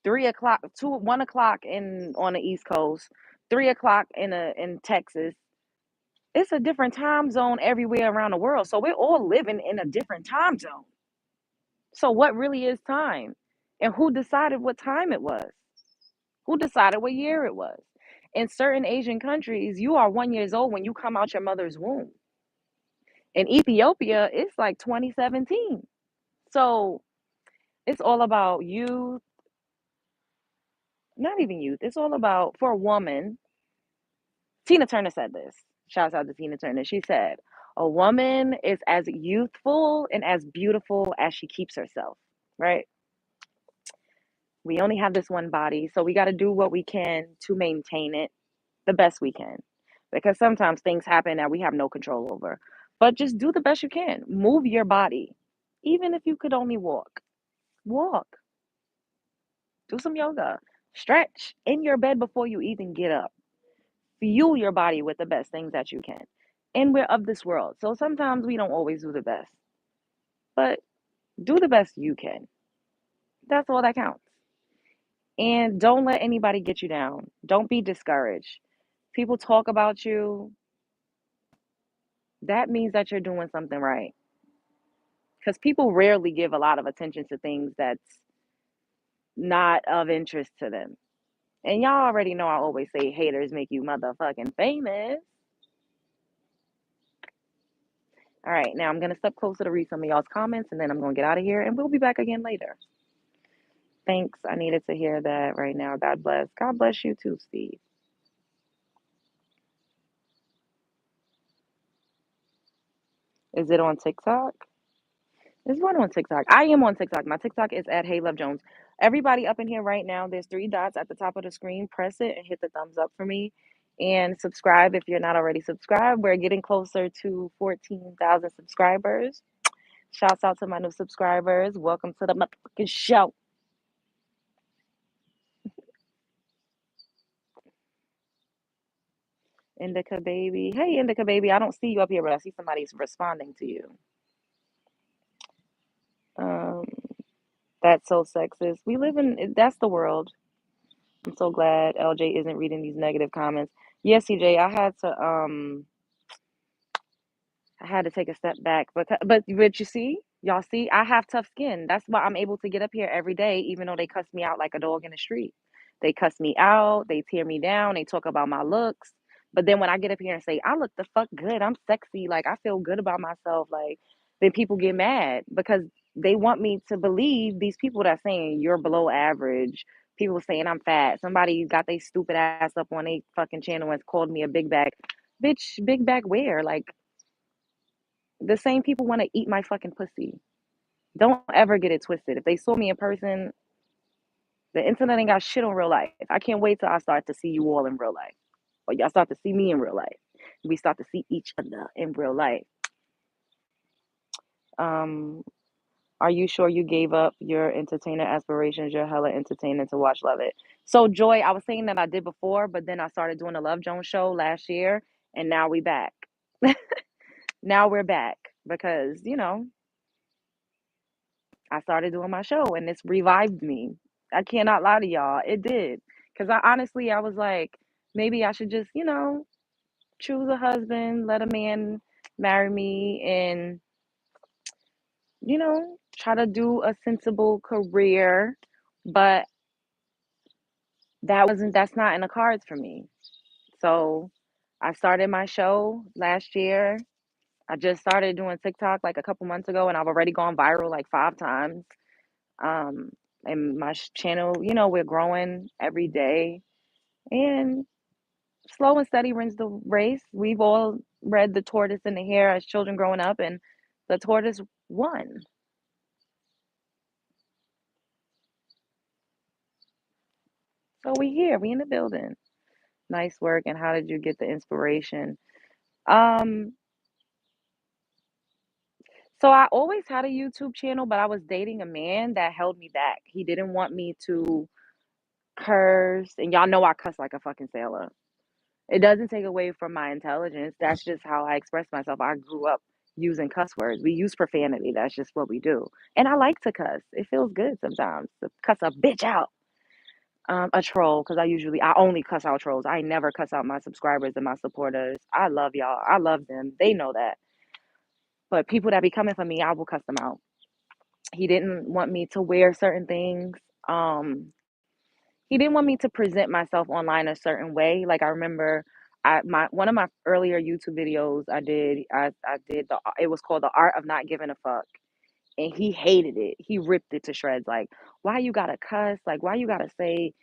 3 o'clock, 1 o'clock in on the East Coast, 3 o'clock in Texas? It's a different time zone everywhere around the world. So we're all living in a different time zone. So what really is time? And who decided what time it was? Who decided what year it was? In certain Asian countries, you are 1 years old when you come out your mother's womb. In Ethiopia, it's like 2017. So it's all about youth, not even youth. It's all about, for a woman, Tina Turner said this. Shouts out to Tina Turner. She said, a woman is as youthful and as beautiful as she keeps herself, right? We only have this one body, so we got to do what we can to maintain it the best we can. Because sometimes things happen that we have no control over. But just do the best you can. Move your body. Even if you could only walk, walk, do some yoga, stretch in your bed before you even get up. Fuel your body with the best things that you can. And we're of this world. So sometimes we don't always do the best, but do the best you can. That's all that counts. And don't let anybody get you down. Don't be discouraged. People talk about you, that means that you're doing something right. Because people rarely give a lot of attention to things that's not of interest to them. And y'all already know I always say haters make you motherfucking famous. All right, now I'm going to step closer to read some of y'all's comments and then I'm going to get out of here and we'll be back again later. Thanks. I needed to hear that right now. God bless. God bless you too, Steve. Is it on TikTok? There's one on TikTok. I am on TikTok. My TikTok is at Hey Love Jones. Everybody up in here right now, there's three dots at the top of the screen. Press it and hit the thumbs up for me. And subscribe if you're not already subscribed. We're getting closer to 14,000 subscribers. Shouts out to my new subscribers. Welcome to the motherfucking show. Indica baby. Hey, Indica baby. I don't see you up here, but I see somebody's responding to you. Um, that's so sexist. We live in, that's the world. I'm so glad LJ isn't reading these negative comments. Yes, CJ, I had to take a step back, but you see, y'all see, I have tough skin. That's why I'm able to get up here every day, even though they cuss me out like a dog in the street. They cuss me out, they tear me down, they talk about my looks. But then when I get up here and say, I look the fuck good, I'm sexy, like I feel good about myself, like then people get mad because they want me to believe these people that saying you're below average, people saying I'm fat. Somebody got their stupid ass up on a fucking channel and called me a big bag. Bitch, big bag where? Like the same people want to eat my fucking pussy. Don't ever get it twisted. If they saw me in person, the internet ain't got shit on real life. I can't wait till I start to see you all in real life. Or y'all start to see me in real life. We start to see each other in real life. Um, are you sure you gave up your entertainer aspirations? You're hella entertaining to watch. Love it. So Joy, I was saying that I did before, but then I started doing the Love Jones show last year, and now we back. Now we're back because I started doing my show and it's revived me. I cannot lie to y'all. It did. Because I was like, maybe I should just, choose a husband, let a man marry me, and, try to do a sensible career. But that's not in the cards for me. So I started my show last year. I just started doing TikTok like a couple months ago and I've already gone viral like 5 times. Um, and my channel, we're growing every day, and slow and steady wins the race. We've all read The Tortoise and the Hare as children growing up, and the tortoise won. So we here, we in the building. Nice work. And how did you get the inspiration? Um, so I always had a YouTube channel, but I was dating a man that held me back. He didn't want me to curse, and y'all know I cuss like a fucking sailor. It doesn't take away from my intelligence. That's just how I express myself. I grew up using cuss words. We use profanity. That's just what we do. And I like to cuss. It feels good sometimes to cuss a bitch out. A troll, because I only cuss out trolls. I never cuss out my subscribers and my supporters. I love y'all. I love them. They know that. But people that be coming for me, I will cuss them out. He didn't want me to wear certain things. Um, he didn't want me to present myself online a certain way. Like I remember my one of my earlier YouTube videos I did it was called The Art of Not Giving a Fuck. And he hated it. He ripped it to shreds. Like, why you gotta cuss? Like, why you gotta say,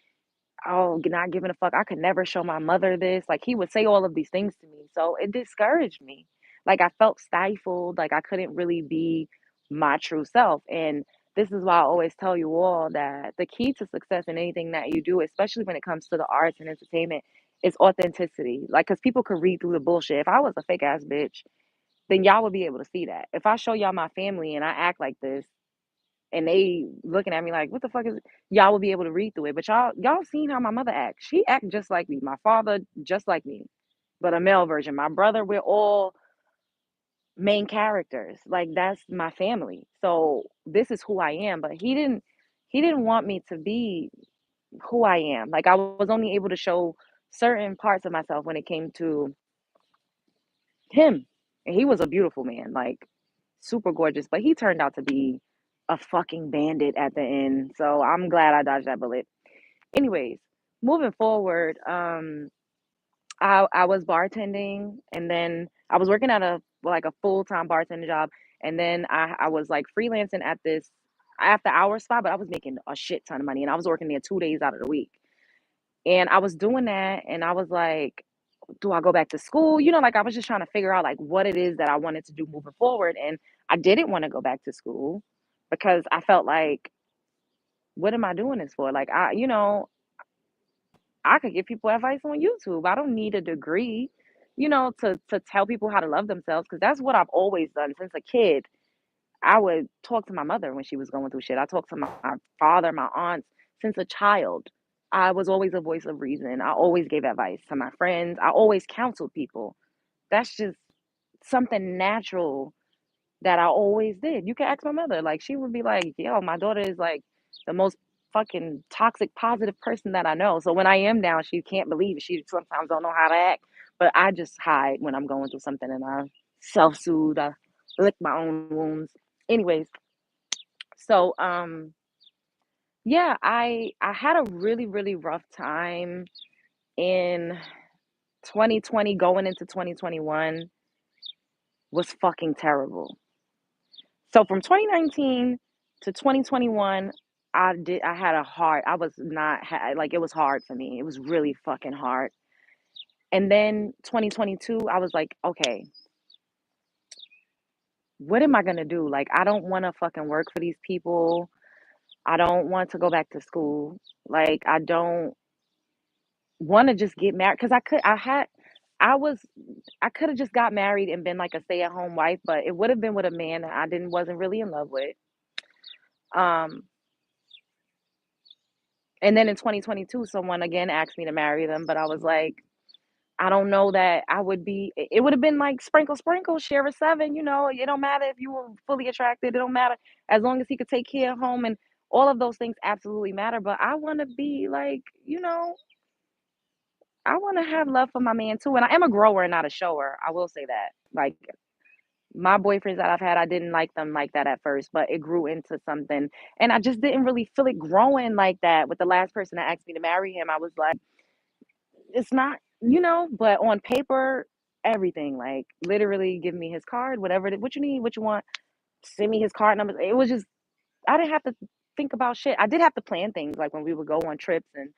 oh, not giving a fuck? I could never show my mother this. Like, he would say all of these things to me. So it discouraged me. Like, I felt stifled. Like, I couldn't really be my true self. And this is why I always tell you all that the key to success in anything that you do, especially when it comes to the arts and entertainment, is authenticity. Like, because people could read through the bullshit. If I was a fake ass bitch, then y'all would be able to see that. If I show y'all my family and I act like this, and they looking at me like, what the fuck is it? Y'all will be able to read through it. But y'all seen how my mother acts. She act just like me. My father just like me, but a male version. My brother, we're all main characters. Like that's my family. So this is who I am. But he didn't want me to be who I am. Like I was only able to show certain parts of myself when it came to him. And he was a beautiful man, like super gorgeous, but he turned out to be a fucking bandit at the end. So I'm glad I dodged that bullet. Anyways, moving forward, I was bartending and then I was working at a like a full-time bartending job and then I was like freelancing at this after hour spot, but I was making a shit ton of money and I was working there 2 days out of the week. And I was doing that and I was like, do I go back to school? Like I was just trying to figure out like what it is that I wanted to do moving forward. And I didn't want to go back to school because I felt like, what am I doing this for? Like I could give people advice on YouTube. I don't need a degree, to tell people how to love themselves because that's what I've always done since a kid. I would talk to my mother when she was going through shit. I talked to my father, my aunts since a child. I was always a voice of reason. I always gave advice to my friends. I always counseled people. That's just something natural that I always did. You can ask my mother. Like she would be like, yo, my daughter is like the most fucking toxic positive person that I know. So when I am down, she can't believe it. She sometimes don't know how to act. But I just hide when I'm going through something and I self-soothe. I lick my own wounds. Anyways, so yeah, I had a really, really rough time in 2020 going into 2021 was fucking terrible. So from 2019 to 2021, I had a hard, I was not, like, it was hard for me. It was really fucking hard. And then 2022, I was like, okay, what am I gonna do? Like, I don't want to fucking work for these people. I don't want to go back to school. Like, I don't want to just get married because I was, I could have just got married and been like a stay-at-home wife, but it would have been with a man that I didn't wasn't really in love with. Um, And then in 2022, someone again asked me to marry them, but I was like, I don't know that I would be. It would have been like sprinkle, sprinkle, share a seven. It don't matter if you were fully attracted. It don't matter as long as he could take care of home and all of those things absolutely matter. But I want to be like, I want to have love for my man too. And I am a grower and not a shower. I will say that. Like my boyfriends that I've had, I didn't like them like that at first, but it grew into something. And I just didn't really feel it growing like that with the last person that asked me to marry him. I was like, it's not, but on paper, everything, like literally give me his card, whatever, what you need, what you want, send me his card number. It was just, I didn't have to think about shit. I did have to plan things like when we would go on trips and,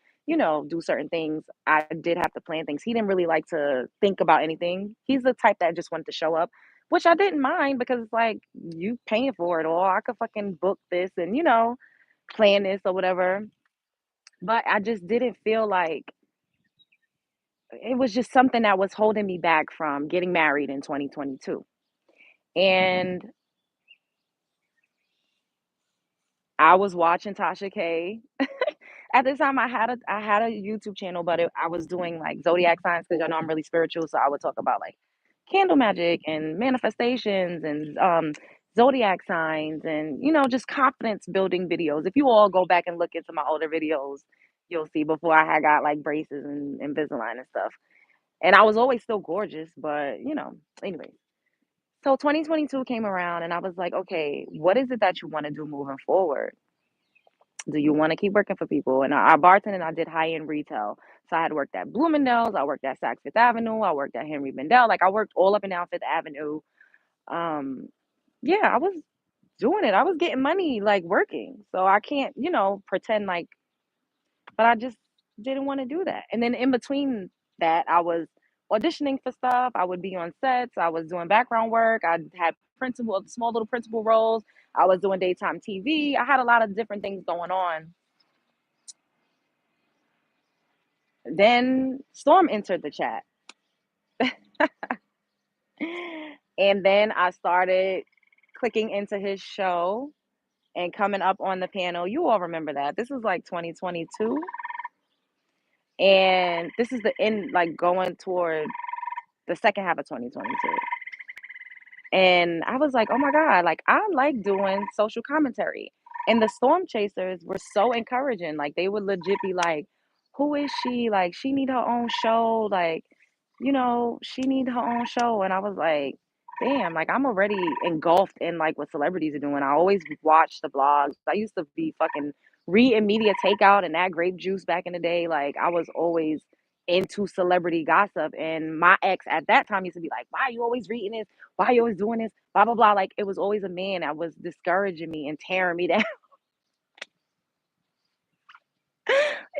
do certain things. I did have to plan things. He didn't really like to think about anything. He's the type that just wanted to show up, which I didn't mind because it's like, you paying for it all. I could fucking book this and, plan this or whatever. But I just didn't feel like it was just something that was holding me back from getting married in 2022. And I was watching Tasha K. At this time, I had a YouTube channel, but I was doing like zodiac signs because I know I'm really spiritual, so I would talk about like candle magic and manifestations and zodiac signs and just confidence building videos. If you all go back and look into my older videos, you'll see before I had got like braces and Invisalign and stuff. And I was always still gorgeous, but anyway. So 2022 came around and I was like, okay, what is it that you want to do moving forward? Do you want to keep working for people? And I bartended and I did high end retail. So I had worked at Bloomingdale's, I worked at Saks Fifth Avenue, I worked at Henry Bendel. Like I worked all up and down Fifth Avenue. Um, yeah, I was doing it. I was getting money like working. So I can't, pretend like, but I just didn't want to do that. And then in between that, I was auditioning for stuff. I would be on sets. I was doing background work. I had principal, small little principal roles. I was doing daytime TV. I had a lot of different things going on. Then Storm entered the chat. And then I started clicking into his show and coming up on the panel. You all remember that. This was like 2022. And this is the end, like going toward the second half of 2022. And I was like, oh my God, like I like doing social commentary. And the Storm Chasers were so encouraging. Like they would legit be like, who is she? Like she need her own show. Like, she need her own show. And I was like, damn, like I'm already engulfed in like what celebrities are doing. I always watch the blogs. I used to be fucking reading media takeout and that grape juice back in the day. Like I was always into celebrity gossip. And my ex at that time used to be like, why are you always reading this? Why are you always doing this? Blah, blah, blah. Like it was always a man that was discouraging me and tearing me down.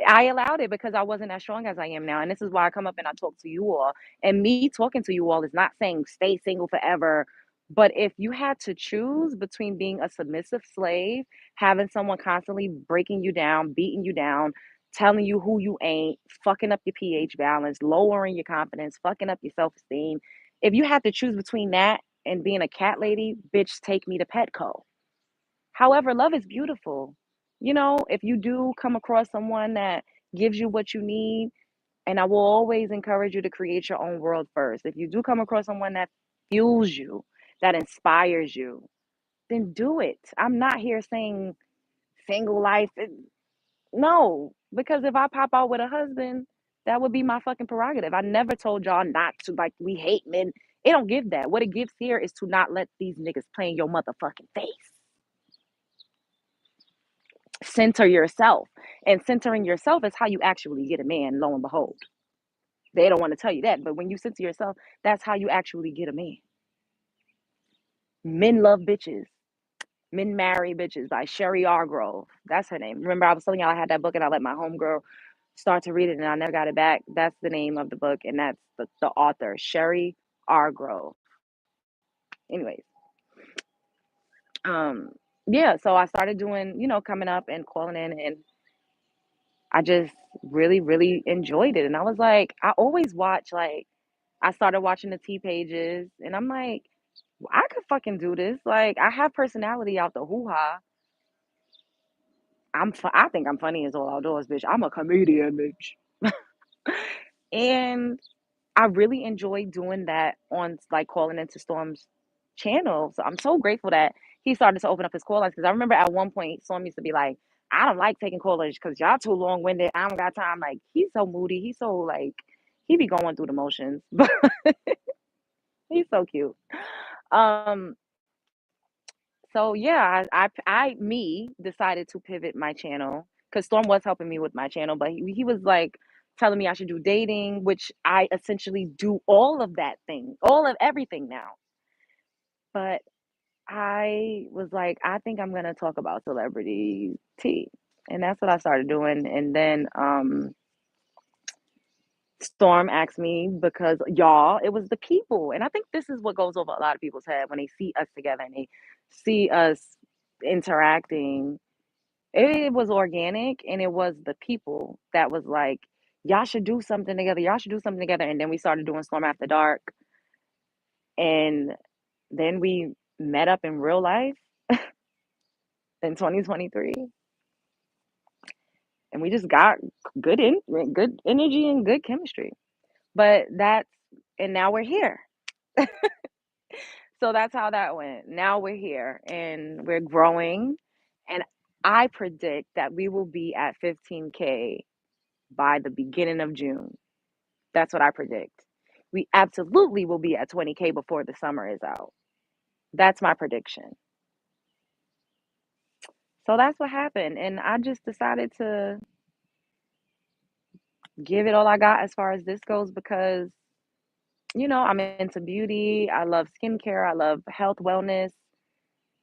I allowed it because I wasn't as strong as I am now. And this is why I come up and I talk to you all. And me talking to you all is not saying stay single forever. But if you had to choose between being a submissive slave, having someone constantly breaking you down, beating you down, telling you who you ain't, fucking up your pH balance, lowering your confidence, fucking up your self esteem, if you had to choose between that and being a cat lady, bitch, take me to Petco. However, love is beautiful. If you do come across someone that gives you what you need, and I will always encourage you to create your own world first. If you do come across someone that fuels you, that inspires you, then do it. I'm not here saying single life. No, because if I pop out with a husband, that would be my fucking prerogative. I never told y'all not to, like, we hate men. It don't give that. What it gives here is to not let these niggas play in your motherfucking face. Center yourself. And centering yourself is how you actually get a man, lo and behold. They don't want to tell you that, but when you center yourself, that's how you actually get a man. Men love bitches. Men marry bitches by Sherry Argrove. That's her name. Remember, I was telling y'all I had that book and I let my homegirl start to read it and I never got it back. That's the name of the book, and that's the author, Sherry Argrove. Anyways, um, yeah, so I started doing, coming up and calling in, and I just really, really enjoyed it. And I was like, I always watch, like, I started watching the T pages, and I'm like, I could fucking do this. Like, I have personality out the hoo ha. I think I'm funny as all outdoors, bitch. I'm a comedian, bitch. And I really enjoy doing that on like calling into Storm's channel. So I'm so grateful that he started to open up his call lines because I remember at one point Storm used to be like, I don't like taking callers because y'all too long winded. I don't got time. Like he's so moody. He's so like he be going through the motions, but he's so cute. Um, so yeah, me decided to pivot my channel because Storm was helping me with my channel, but he was like telling me I should do dating, which I essentially do all of that thing, all of everything now. But I was like, I think I'm gonna talk about celebrity tea. And that's what I started doing. And then Storm asked me because y'all, it was the people. And I think this is what goes over a lot of people's head when they see us together and they see us interacting. It was organic and it was the people that was like, y'all should do something together. Y'all should do something together. And then we started doing Storm After Dark. And then we met up in real life in 2023. And we just got good energy and good chemistry. But and now we're here. So that's how that went. Now we're here and we're growing. And I predict that we will be at 15K by the beginning of June. That's what I predict. We absolutely will be at 20K before the summer is out. That's my prediction. So that's what happened. And I just decided to give it all I got as far as this goes because, I'm into beauty. I love skincare. I love health, wellness.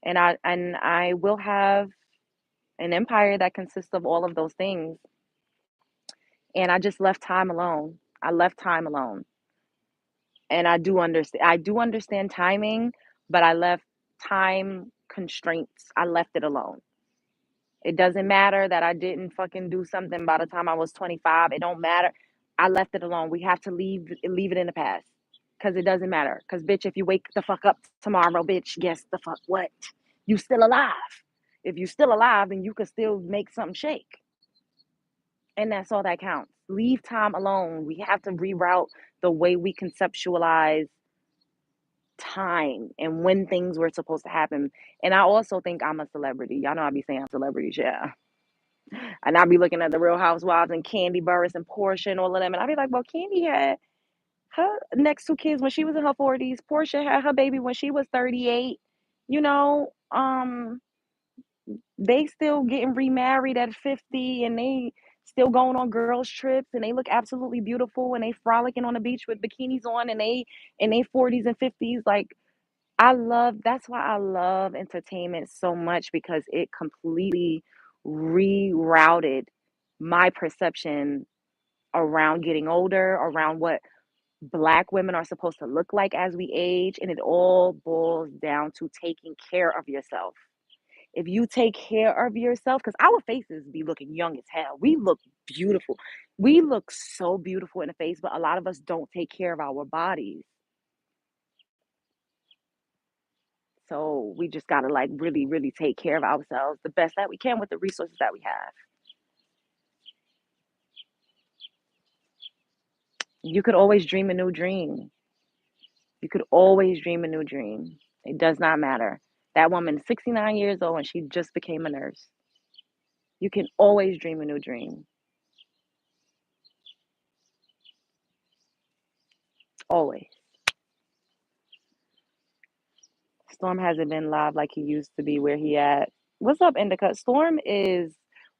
And I will have an empire that consists of all of those things. And I just left time alone. I left time alone. And I do understand timing, but I left time constraints. I left it alone. It doesn't matter that I didn't fucking do something by the time I was 25. It don't matter. I left it alone. We have to leave it in the past. Cause it doesn't matter. Cause bitch, if you wake the fuck up tomorrow, bitch, guess the fuck what? You still alive. If you still alive, then you can still make something shake. And that's all that counts. Leave time alone. We have to reroute the way we conceptualize time and when things were supposed to happen. And I also think I'm a celebrity. Y'all know I be saying celebrities, yeah. And I'll be looking at the Real Housewives and Candy Burris and Portia and all of them. And I'll be like, well, Candy had her next two kids when she was in her 40s. Portia had her baby when she was 38. You know, they still getting remarried at 50 and they still going on girls trips and they look absolutely beautiful and they frolicking on the beach with bikinis on and they in their 40s and 50s. Like, that's why I love entertainment so much because it completely rerouted my perception around getting older, around what Black women are supposed to look like as we age. And it all boils down to taking care of yourself. If you take care of yourself, because our faces be looking young as hell, we look beautiful. We look so beautiful in the face, but a lot of us don't take care of our bodies. So we just gotta like really, really take care of ourselves the best that we can with the resources that we have. You could always dream a new dream. You could always dream a new dream. It does not matter. That woman, 69 years old, and she just became a nurse. You can always dream a new dream. Always. Storm hasn't been live like he used to be where he at. What's up, Indica? Storm is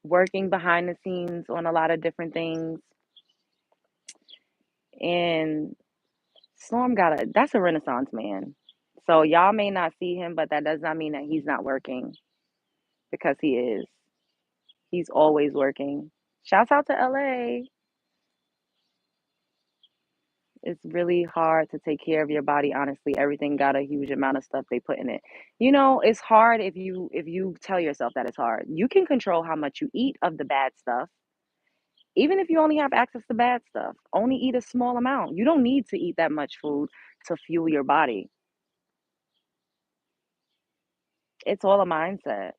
working behind the scenes on a lot of different things. And Storm that's a renaissance man. So y'all may not see him, but that does not mean that he's not working because he is. He's always working. Shouts out to LA. It's really hard to take care of your body, honestly. Everything got a huge amount of stuff they put in it. It's hard if you tell yourself that it's hard. You can control how much you eat of the bad stuff. Even if you only have access to bad stuff, only eat a small amount. You don't need to eat that much food to fuel your body. It's all a mindset.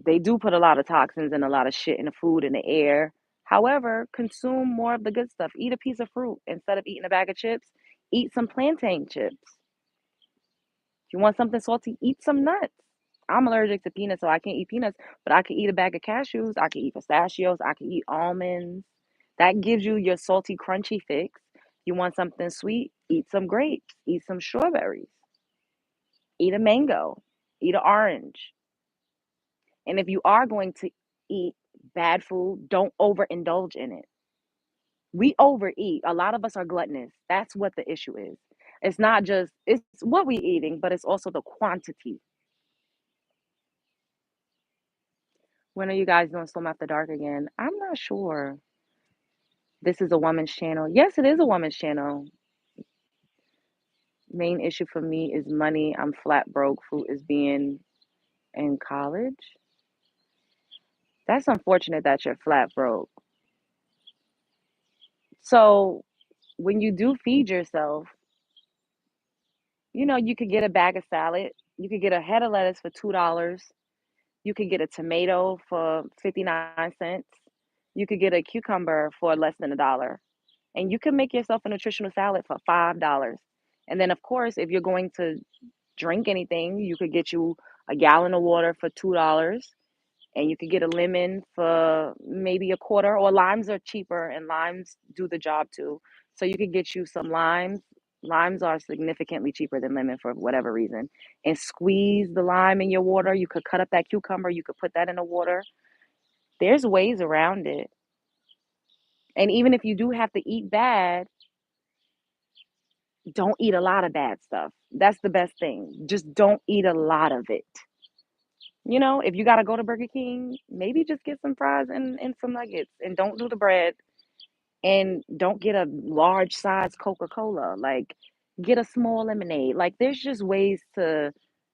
They do put a lot of toxins and a lot of shit in the food and the air. However, consume more of the good stuff. Eat a piece of fruit instead of eating a bag of chips. Eat some plantain chips. If you want something salty, eat some nuts. I'm allergic to peanuts, so I can't eat peanuts, but I can eat a bag of cashews. I can eat pistachios. I can eat almonds. That gives you your salty, crunchy fix. You want something sweet? Eat some grapes. Eat some strawberries. Eat a mango. Eat an orange. And if you are going to eat bad food, don't overindulge in it. We overeat. A lot of us are gluttonous. That's what the issue is. It's not just it's what we eating, but it's also the quantity. When are you guys doing Swim After Dark again? I'm not sure. This is a woman's channel. Yes, it is a woman's channel. Main issue for me is money. I'm flat broke. Fruit is being in college. That's unfortunate that you're flat broke. So when you do feed yourself, you could get a bag of salad. You could get a head of lettuce for $2. You could get a tomato for 59 cents. You could get a cucumber for less than $1. And you can make yourself a nutritional salad for $5. And then, of course, if you're going to drink anything, you could get you a gallon of water for $2, and you could get a lemon for maybe a quarter, or limes are cheaper and limes do the job too. So you could get you some limes. Limes are significantly cheaper than lemon for whatever reason. And squeeze the lime in your water. You could cut up that cucumber, you could put that in the water. There's ways around it. And even if you do have to eat bad, don't eat a lot of bad stuff. That's the best thing. Just don't eat a lot of it. If you got to go to Burger King, maybe just get some fries and some nuggets and don't do the bread and don't get a large size Coca Cola. Like, Get a small lemonade. Like there's just ways to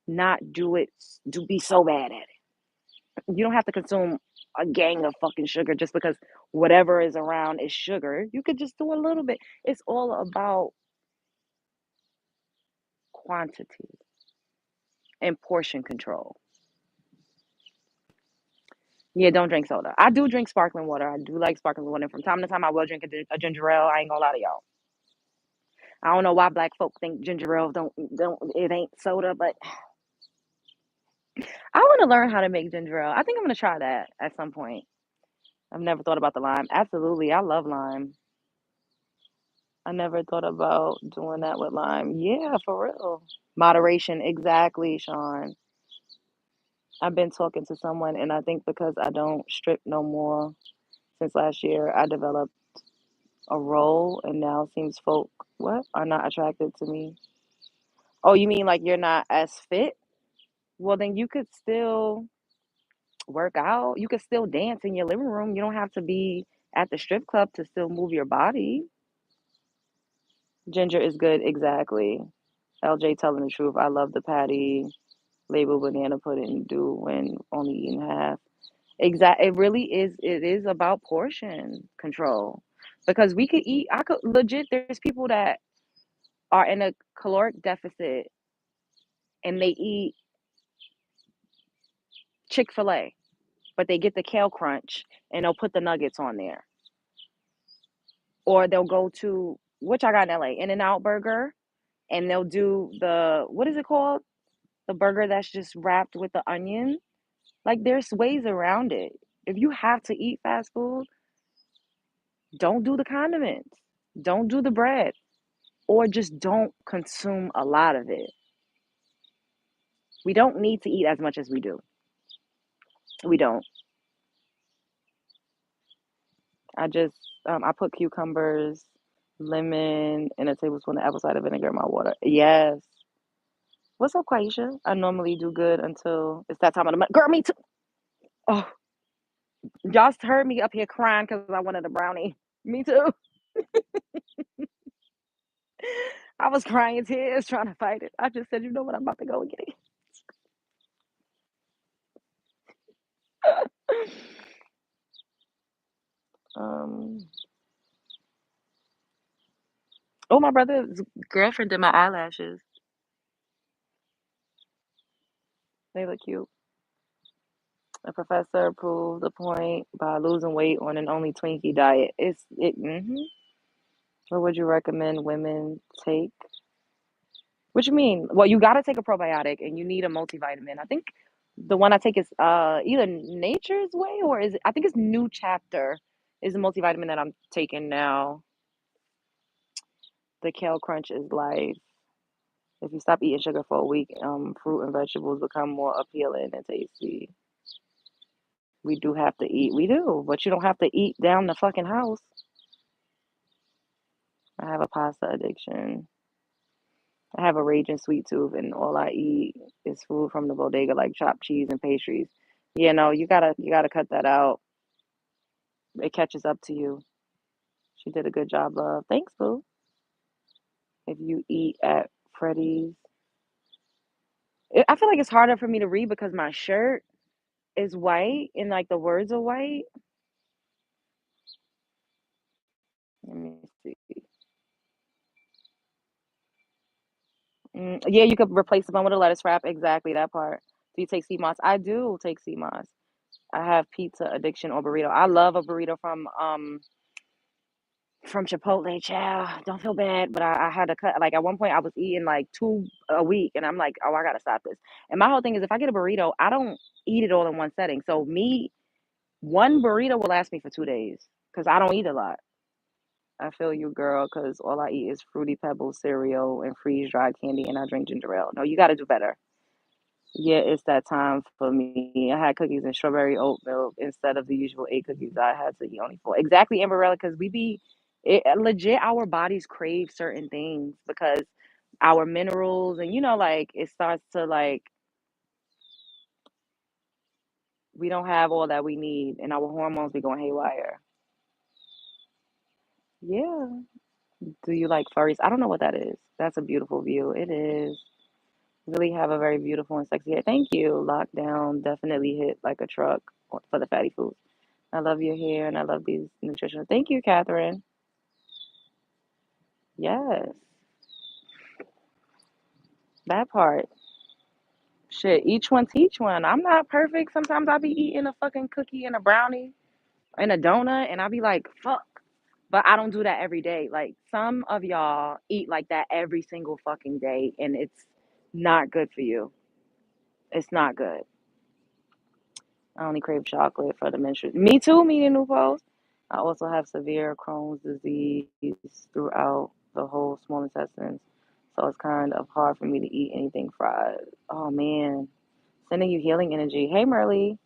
not do it to be so bad at it. You don't have to consume a gang of fucking sugar just because whatever is around is sugar. You could just do a little bit. It's all about quantity and portion control. Yeah, don't drink soda. I do drink sparkling water. I do like sparkling water. From time to time, I will drink a ginger ale. I ain't gonna lie to y'all. I don't know why black folk think ginger ale don't it ain't soda, but I want to learn how to make ginger ale. I think I'm gonna try that at some point. I've never thought about the lime. Absolutely, I love lime. I never thought about doing that with lime. Yeah, for real. Moderation, exactly, Sean. I've been talking to someone, and I think because I don't strip no more since last year, I developed a role, and now seems folk what are not attracted to me. Oh, you mean like you're not as fit? Well, then you could still work out. You could still dance in your living room. You don't have to be at the strip club to still move your body. Ginger is good, exactly. LJ telling the truth. I love the patty label banana pudding do when only eating half. Exact. It really is. It is about portion control because we could eat. I could legit. There's people that are in a caloric deficit and they eat Chick-fil-A, but they get the kale crunch and they'll put the nuggets on there, or they'll go to which I got in LA, In-N-Out Burger, and they'll do the what is it called? The burger that's just wrapped with the onion. Like there's ways around it. If you have to eat fast food, don't do the condiments. Don't do the bread. Or just don't consume a lot of it. We don't need to eat as much as we do. We don't. I just I put cucumbers, lemon, and a tablespoon of apple cider vinegar in my water. Yes. What's up, Quaisha? I normally do good until it's that time of the month. Girl, me too. Oh, y'all heard me up here crying because I wanted a brownie. Me too. I was crying tears trying to fight it. I just said, you know what, I'm about to go and get it. Um, oh, my brother's girlfriend did my eyelashes. They look cute. A professor proved the point by losing weight on an only Twinkie diet. It's it. What would you recommend women take? What you mean? Well, you got to take a probiotic and you need a multivitamin. I think the one I take is either Nature's Way or is it, I think it's New Chapter is the multivitamin that I'm taking now. The Kale Crunch is life. If you stop eating sugar for a week, fruit and vegetables become more appealing and tasty. We do have to eat. We do, but you don't have to eat down the fucking house. I have a pasta addiction. I have a raging sweet tooth, and all I eat is food from the bodega, like chopped cheese and pastries. You know, you gotta cut that out. It catches up to you. She did a good job, love. Thanks, boo. If you eat at Freddy's, I feel like it's harder for me to read because my shirt is white and like the words are white. Let me see. Yeah, you could replace the one with a lettuce wrap. Exactly that part. Do you take sea moss? I do take sea moss. I have pizza addiction or burrito. I love a burrito from Chipotle, child. Don't feel bad, but I had to cut. Like at one point, I was eating like two a week, and I'm like, oh, I gotta stop this. And my whole thing is, if I get a burrito, I don't eat it all in one setting. So one burrito will last me for 2 days because I don't eat a lot. I feel you, girl, because all I eat is Fruity Pebbles cereal and freeze dried candy, and I drink ginger ale. No, you got to do better. Yeah, it's that time for me. I had cookies and strawberry oat milk instead of the usual 8 cookies I had to eat only four. Exactly, Amberella, because legit, our bodies crave certain things because our minerals and like it starts to like we don't have all that we need and our hormones be going haywire. Yeah, Do you like furries? I don't know what that is. That's a beautiful view. It is. Really have a very beautiful and sexy hair. Thank you. Lockdown definitely hit like a truck for the fatty foods. I love your hair and I love these nutritional. Thank you, Catherine. Yes, that part. Shit, each one teach one. I'm not perfect. Sometimes I'll be eating a fucking cookie and a brownie and a donut and I'll be like, fuck. But I don't do that every day. Like some of y'all eat like that every single fucking day and it's not good for you. It's not good. I only crave chocolate for the menstrual. Me too, me and Nupos. I also have severe Crohn's disease throughout the whole small intestines. So it's kind of hard for me to eat anything fried. Oh man. Sending you healing energy. Hey Merly.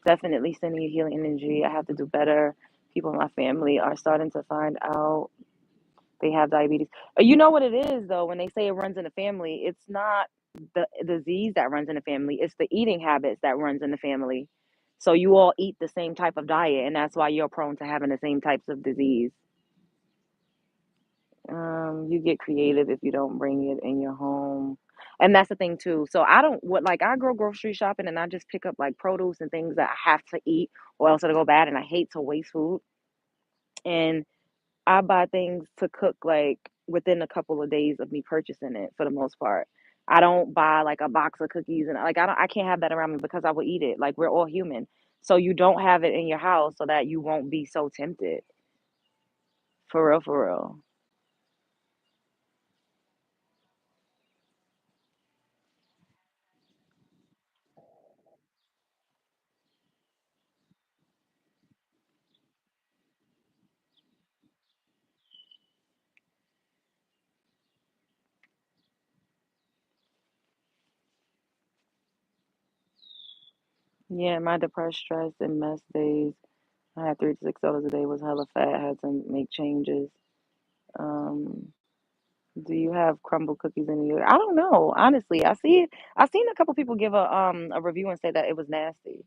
Definitely sending you healing energy. I have to do better. People in my family are starting to find out they have diabetes. You know what it is though, when they say it runs in the family, it's not the disease that runs in the family, it's the eating habits that runs in the family. So you all eat the same type of diet and that's why you're prone to having the same types of disease. You get creative if you don't bring it in your home. And that's the thing too. So I don't what like I go grocery shopping and I just pick up like produce and things that I have to eat or else it'll go bad and I hate to waste food. And I buy things to cook like within a couple of days of me purchasing it for the most part. I don't buy like a box of cookies and like I can't have that around me because I will eat it. Like we're all human. So you don't have it in your house so that you won't be so tempted. For real, for real. Yeah, my depressed, stressed, and mess days. I had 3 to 6 dollars a day, was hella fat, had to make changes. Um, do you have crumble cookies in your I don't know, honestly. I seen a couple people give a review and say that it was nasty.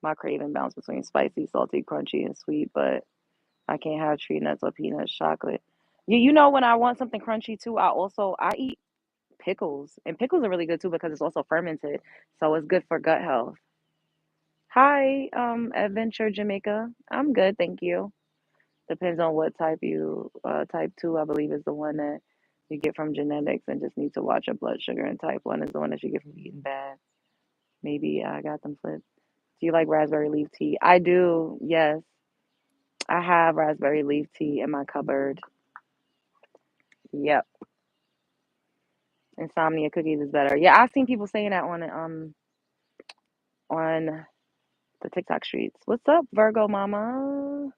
My craving bounce between spicy, salty, crunchy, and sweet, but I can't have tree nuts or peanuts chocolate. You know when I want something crunchy too, I eat pickles. And pickles are really good too because it's also fermented. So it's good for gut health. Hi, Adventure Jamaica. I'm good, thank you. Depends on what type type 2, I believe, is the one that you get from genetics and just need to watch your blood sugar, and type 1 is the one that you get from eating bad. Maybe I got them flipped. Do you like raspberry leaf tea? I do, yes. I have raspberry leaf tea in my cupboard. Yep. Insomnia cookies is better. Yeah, I've seen people saying that on the TikTok streets. What's up, Virgo mama?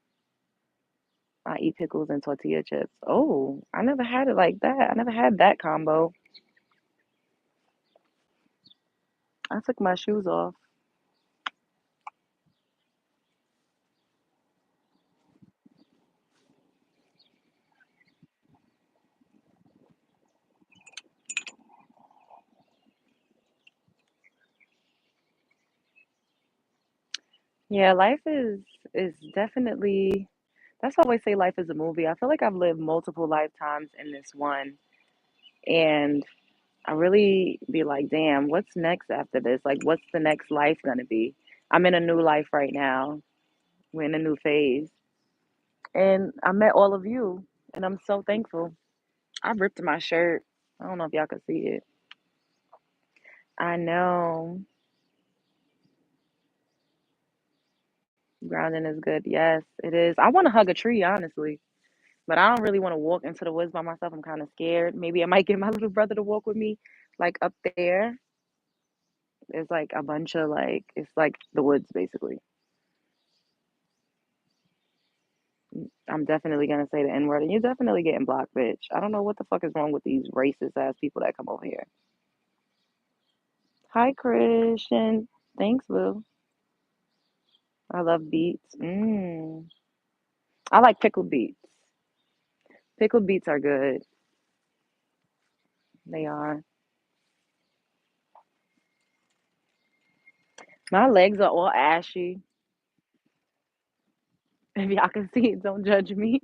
I eat pickles and tortilla chips. Oh, I never had it like that. I never had that combo. I took my shoes off. Yeah, life is definitely that's why I always say life is a movie. I feel like I've lived multiple lifetimes in this one. And I really be like, damn, what's next after this? Like, what's the next life gonna be? I'm in a new life right now. We're in a new phase. And I met all of you, and I'm so thankful. I ripped my shirt. I don't know if y'all can see it. I know. Grounding is good. Yes, it is. I want to hug a tree, honestly, but I don't really want to walk into the woods by myself. I'm kind of scared. Maybe I might get my little brother to walk with me, like up there. There's like a bunch of like, it's like the woods basically. I'm definitely gonna say the N word, and you're definitely getting blocked, bitch. I don't know what the fuck is wrong with these racist ass people that come over here. Hi, Christian. Thanks, Lou. I love beets. I like pickled beets. Pickled beets are good. They are. My legs are all ashy. If y'all can see it, don't judge me.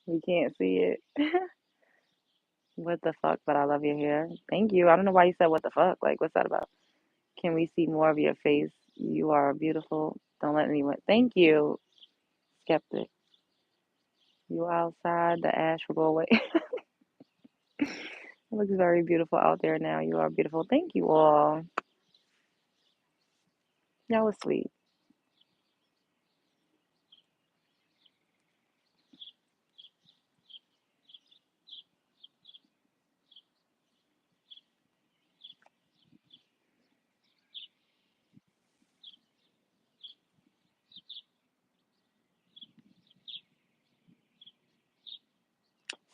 We can't see it. What the fuck? But I love your hair. Thank you. I don't know why you said what the fuck. Like, what's that about? Can we see more of your face? You are beautiful. Don't let anyone. Thank you, skeptic. You outside, the ash will go away. It looks very beautiful out there now. You are beautiful. Thank you all. That was sweet.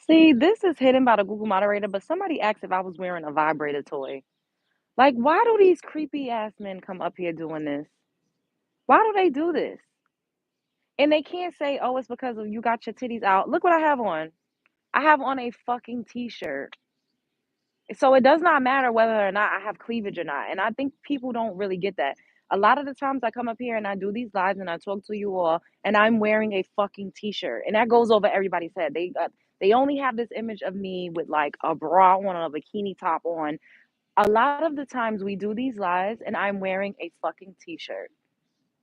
See, this is hidden by the Google moderator, but somebody asked if I was wearing a vibrator toy. Like, why do these creepy ass men come up here doing this? Why do they do this? And they can't say, oh, it's because of you got your titties out. Look what I have on. I have on a fucking t-shirt. So it does not matter whether or not I have cleavage or not. And I think people don't really get that. A lot of the times I come up here and I do these lives and I talk to you all and I'm wearing a fucking t-shirt. And that goes over everybody's head. They only have this image of me with like a bra on, a bikini top on. A lot of the times we do these lives and I'm wearing a fucking t-shirt.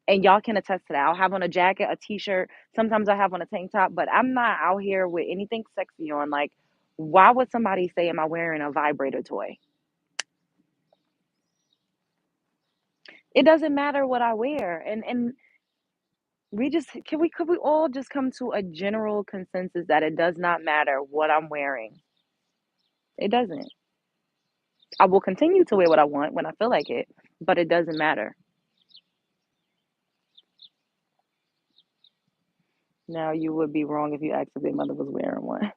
And y'all can attest to that. I'll have on a jacket, a t-shirt. Sometimes I have on a tank top, but I'm not out here with anything sexy on. Like, why would somebody say, am I wearing a vibrator toy? It doesn't matter what I wear. And we just could we all just come to a general consensus that it does not matter what I'm wearing. It doesn't. I will continue to wear what I want when I feel like it, but it doesn't matter. Now you would be wrong if you asked if their mother was wearing one.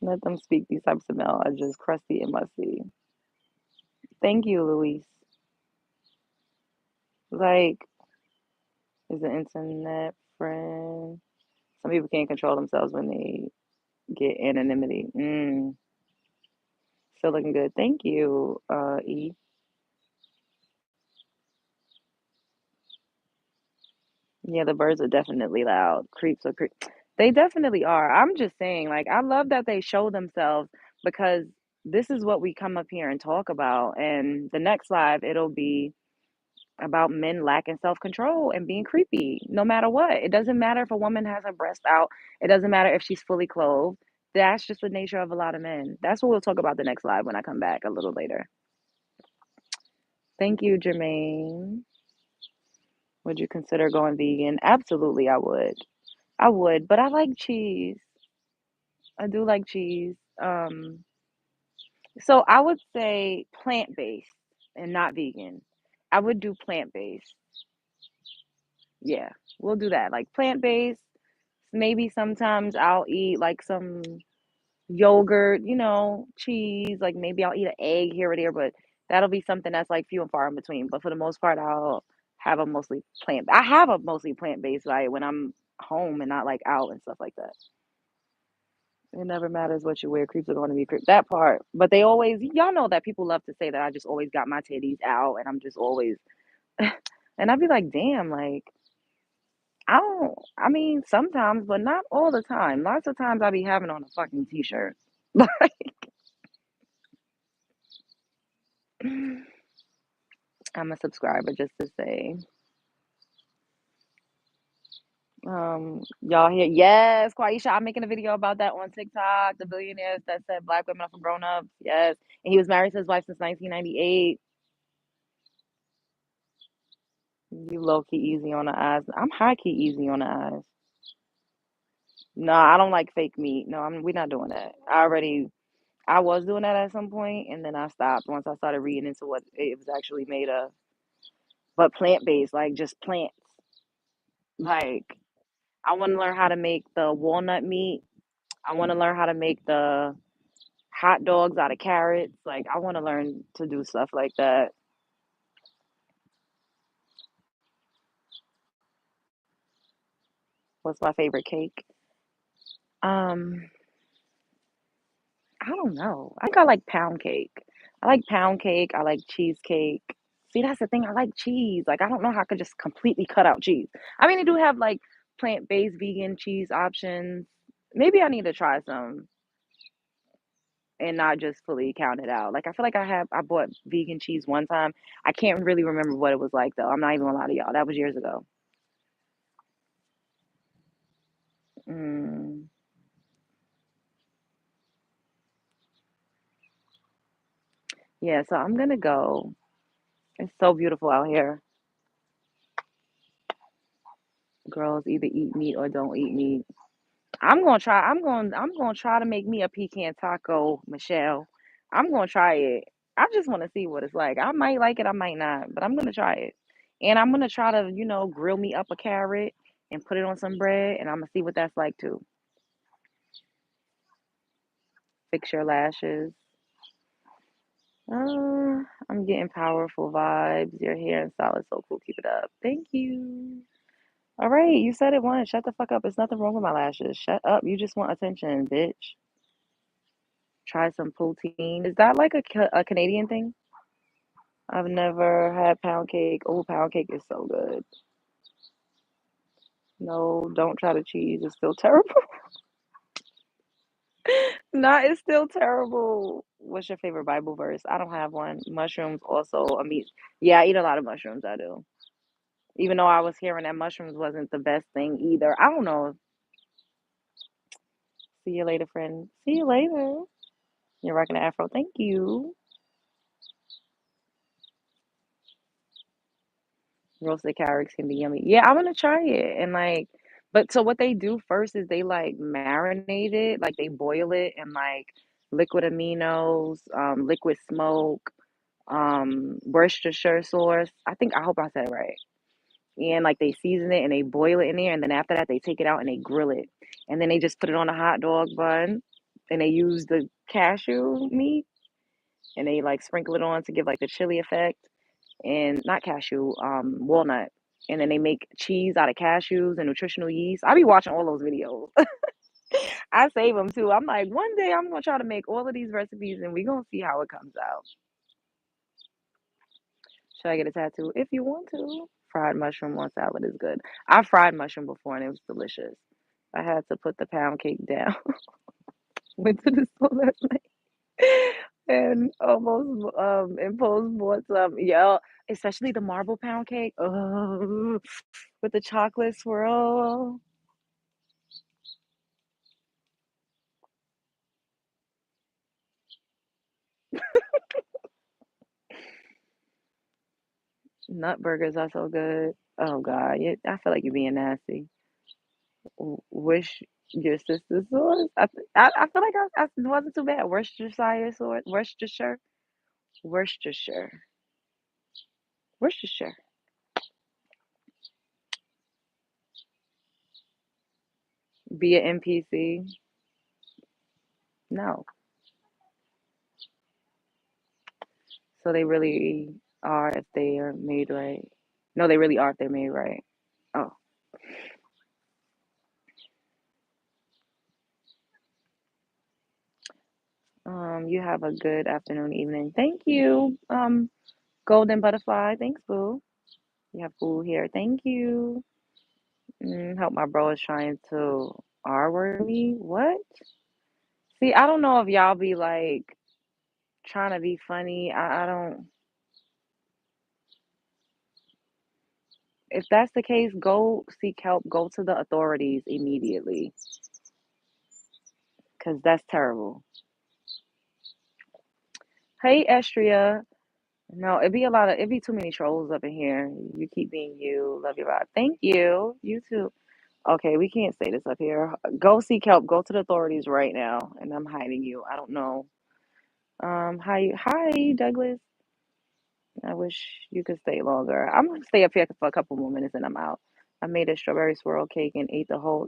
Let them speak. These types of mail are just crusty and musty. Thank you, Luis. Like, is the internet friend? Some people can't control themselves when they get anonymity. Still looking good. Thank you, E. Yeah, the birds are definitely loud. Creeps are creep. They definitely are. I'm just saying, like, I love that they show themselves because this is what we come up here and talk about. And the next live, it'll be about men lacking self control and being creepy, no matter what. It doesn't matter if a woman has her breast out, it doesn't matter if she's fully clothed. That's just the nature of a lot of men. That's what we'll talk about the next live when I come back a little later. Thank you, Jermaine. Would you consider going vegan? Absolutely, I would. I would, but I like cheese. I do like cheese. So I would say plant-based and not vegan. I would do plant-based. Yeah, we'll do that. Like plant-based. Maybe sometimes I'll eat like some yogurt, cheese. Like maybe I'll eat an egg here or there, but that'll be something that's like few and far in between. But for the most part, I'll have a mostly plant. I have a mostly plant-based diet when I'm home and not like out and stuff like that. It never matters what you wear. Creeps are going to be creeps. That part. But they always, y'all know that people love to say that I just always got my titties out and I'm just always, and I'd be like, damn, like, I don't, I mean, sometimes, but not all the time. Lots of times I be having on a fucking t shirt. I'm a subscriber just to say, y'all here. Yes, Quaisha, I'm making a video about that on TikTok. The billionaires that said black women are for grown ups. Yes. And he was married to his wife since 1998. You low key easy on the eyes. I'm high key easy on the eyes. No, I don't like fake meat. No, we're not doing that. I was doing that at some point, and then I stopped once I started reading into what it was actually made of. But plant based, like just plants. Like I want to learn how to make the walnut meat. I want to learn how to make the hot dogs out of carrots. Like, I want to learn to do stuff like that. What's my favorite cake? Um, I don't know. I think I like pound cake. I like pound cake. I like cheesecake. See, that's the thing. I like cheese. Like, I don't know how I could just completely cut out cheese. I mean, they do have like plant-based vegan cheese options. Maybe I need to try some and not just fully count it out. Like, I feel like I bought vegan cheese one time. I can't really remember what it was like though. I'm not even gonna lie to y'all. That was years ago. Mm, yeah, so I'm gonna go. It's so beautiful out here. Girls either eat meat or don't eat meat. I'm gonna try to make me a pecan taco, Michelle. I'm gonna try it. I just want to see what it's like. I might like it, I might not, but I'm gonna try it. And I'm gonna try to, grill me up a carrot and put it on some bread, and I'm gonna see what that's like too. Fix your lashes. I'm getting powerful vibes. Your hair and style is so cool. Keep it up. Thank you. All right, you said it once. Shut the fuck up. There's nothing wrong with my lashes. Shut up. You just want attention, bitch. Try some poutine. Is that like a Canadian thing? I've never had pound cake. Oh, pound cake is so good. No, don't try the cheese. It's still terrible. Nah, it's still terrible. What's your favorite Bible verse? I don't have one. Mushrooms also a meat. Yeah, I eat a lot of mushrooms. I do. Even though I was hearing that mushrooms wasn't the best thing either. I don't know. See you later, friend. See you later. You're rocking the afro. Thank you. Roasted carrots can be yummy. Yeah, I'm gonna try it. And like, but so what they do first is they like marinate it, like they boil it in like liquid aminos, liquid smoke, Worcestershire sauce. I hope I said it right. And like they season it and they boil it in there, and then after that they take it out and they grill it, and then they just put it on a hot dog bun, and they use the cashew meat and they like sprinkle it on to give like the chili effect, and not cashew, walnut. And then they make cheese out of cashews and nutritional yeast. I be watching all those videos. I save them too. I'm like, one day I'm gonna try to make all of these recipes, and we gonna see how it comes out. Should I get a tattoo? If you want to. Fried mushroom on salad is good. I fried mushroom before and it was delicious. I had to put the pound cake down. Went to the store last night and almost imposed bought some. Yeah, especially the marble pound cake. Oh, with the chocolate swirl. Nut burgers are so good. Oh God, I feel like you're being nasty. Wish your sister's sauce. I feel like it wasn't too bad. Worcestershire sauce. Worcestershire. Worcestershire. Be an NPC. No. So they really are if they are made right. No, they really are if they're made right. Oh. You have a good afternoon, evening. Thank you. Golden butterfly. Thanks, boo. You have food here. Thank you. Help my bro is trying to R word me. What? See, I don't know if y'all be like trying to be funny. I don't. If that's the case, go seek help. Go to the authorities immediately, because that's terrible. Hey, Estria. No, it'd be too many trolls up in here. You keep being you. Love your vibe. Thank you. You too. Okay, we can't say this up here. Go seek help. Go to the authorities right now. And I'm hiding you. I don't know. Hi, Douglas. I wish you could stay longer. I'm gonna stay up here for a couple more minutes and I'm out. I made a strawberry swirl cake and ate the whole.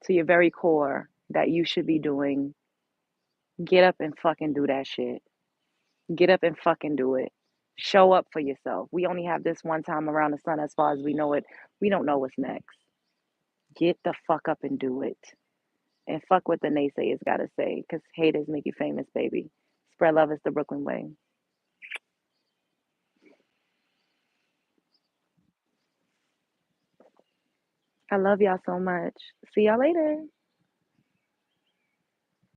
to your very core that you should be doing, get up and fucking do that shit. Get up and fucking do it. Show up for yourself. We only have this one time around the sun as far as we know it. We don't know what's next. Get the fuck up and do it. And fuck what the naysayers gotta say, because haters make you famous, baby. Spread love is the Brooklyn way. I love y'all so much. See y'all later.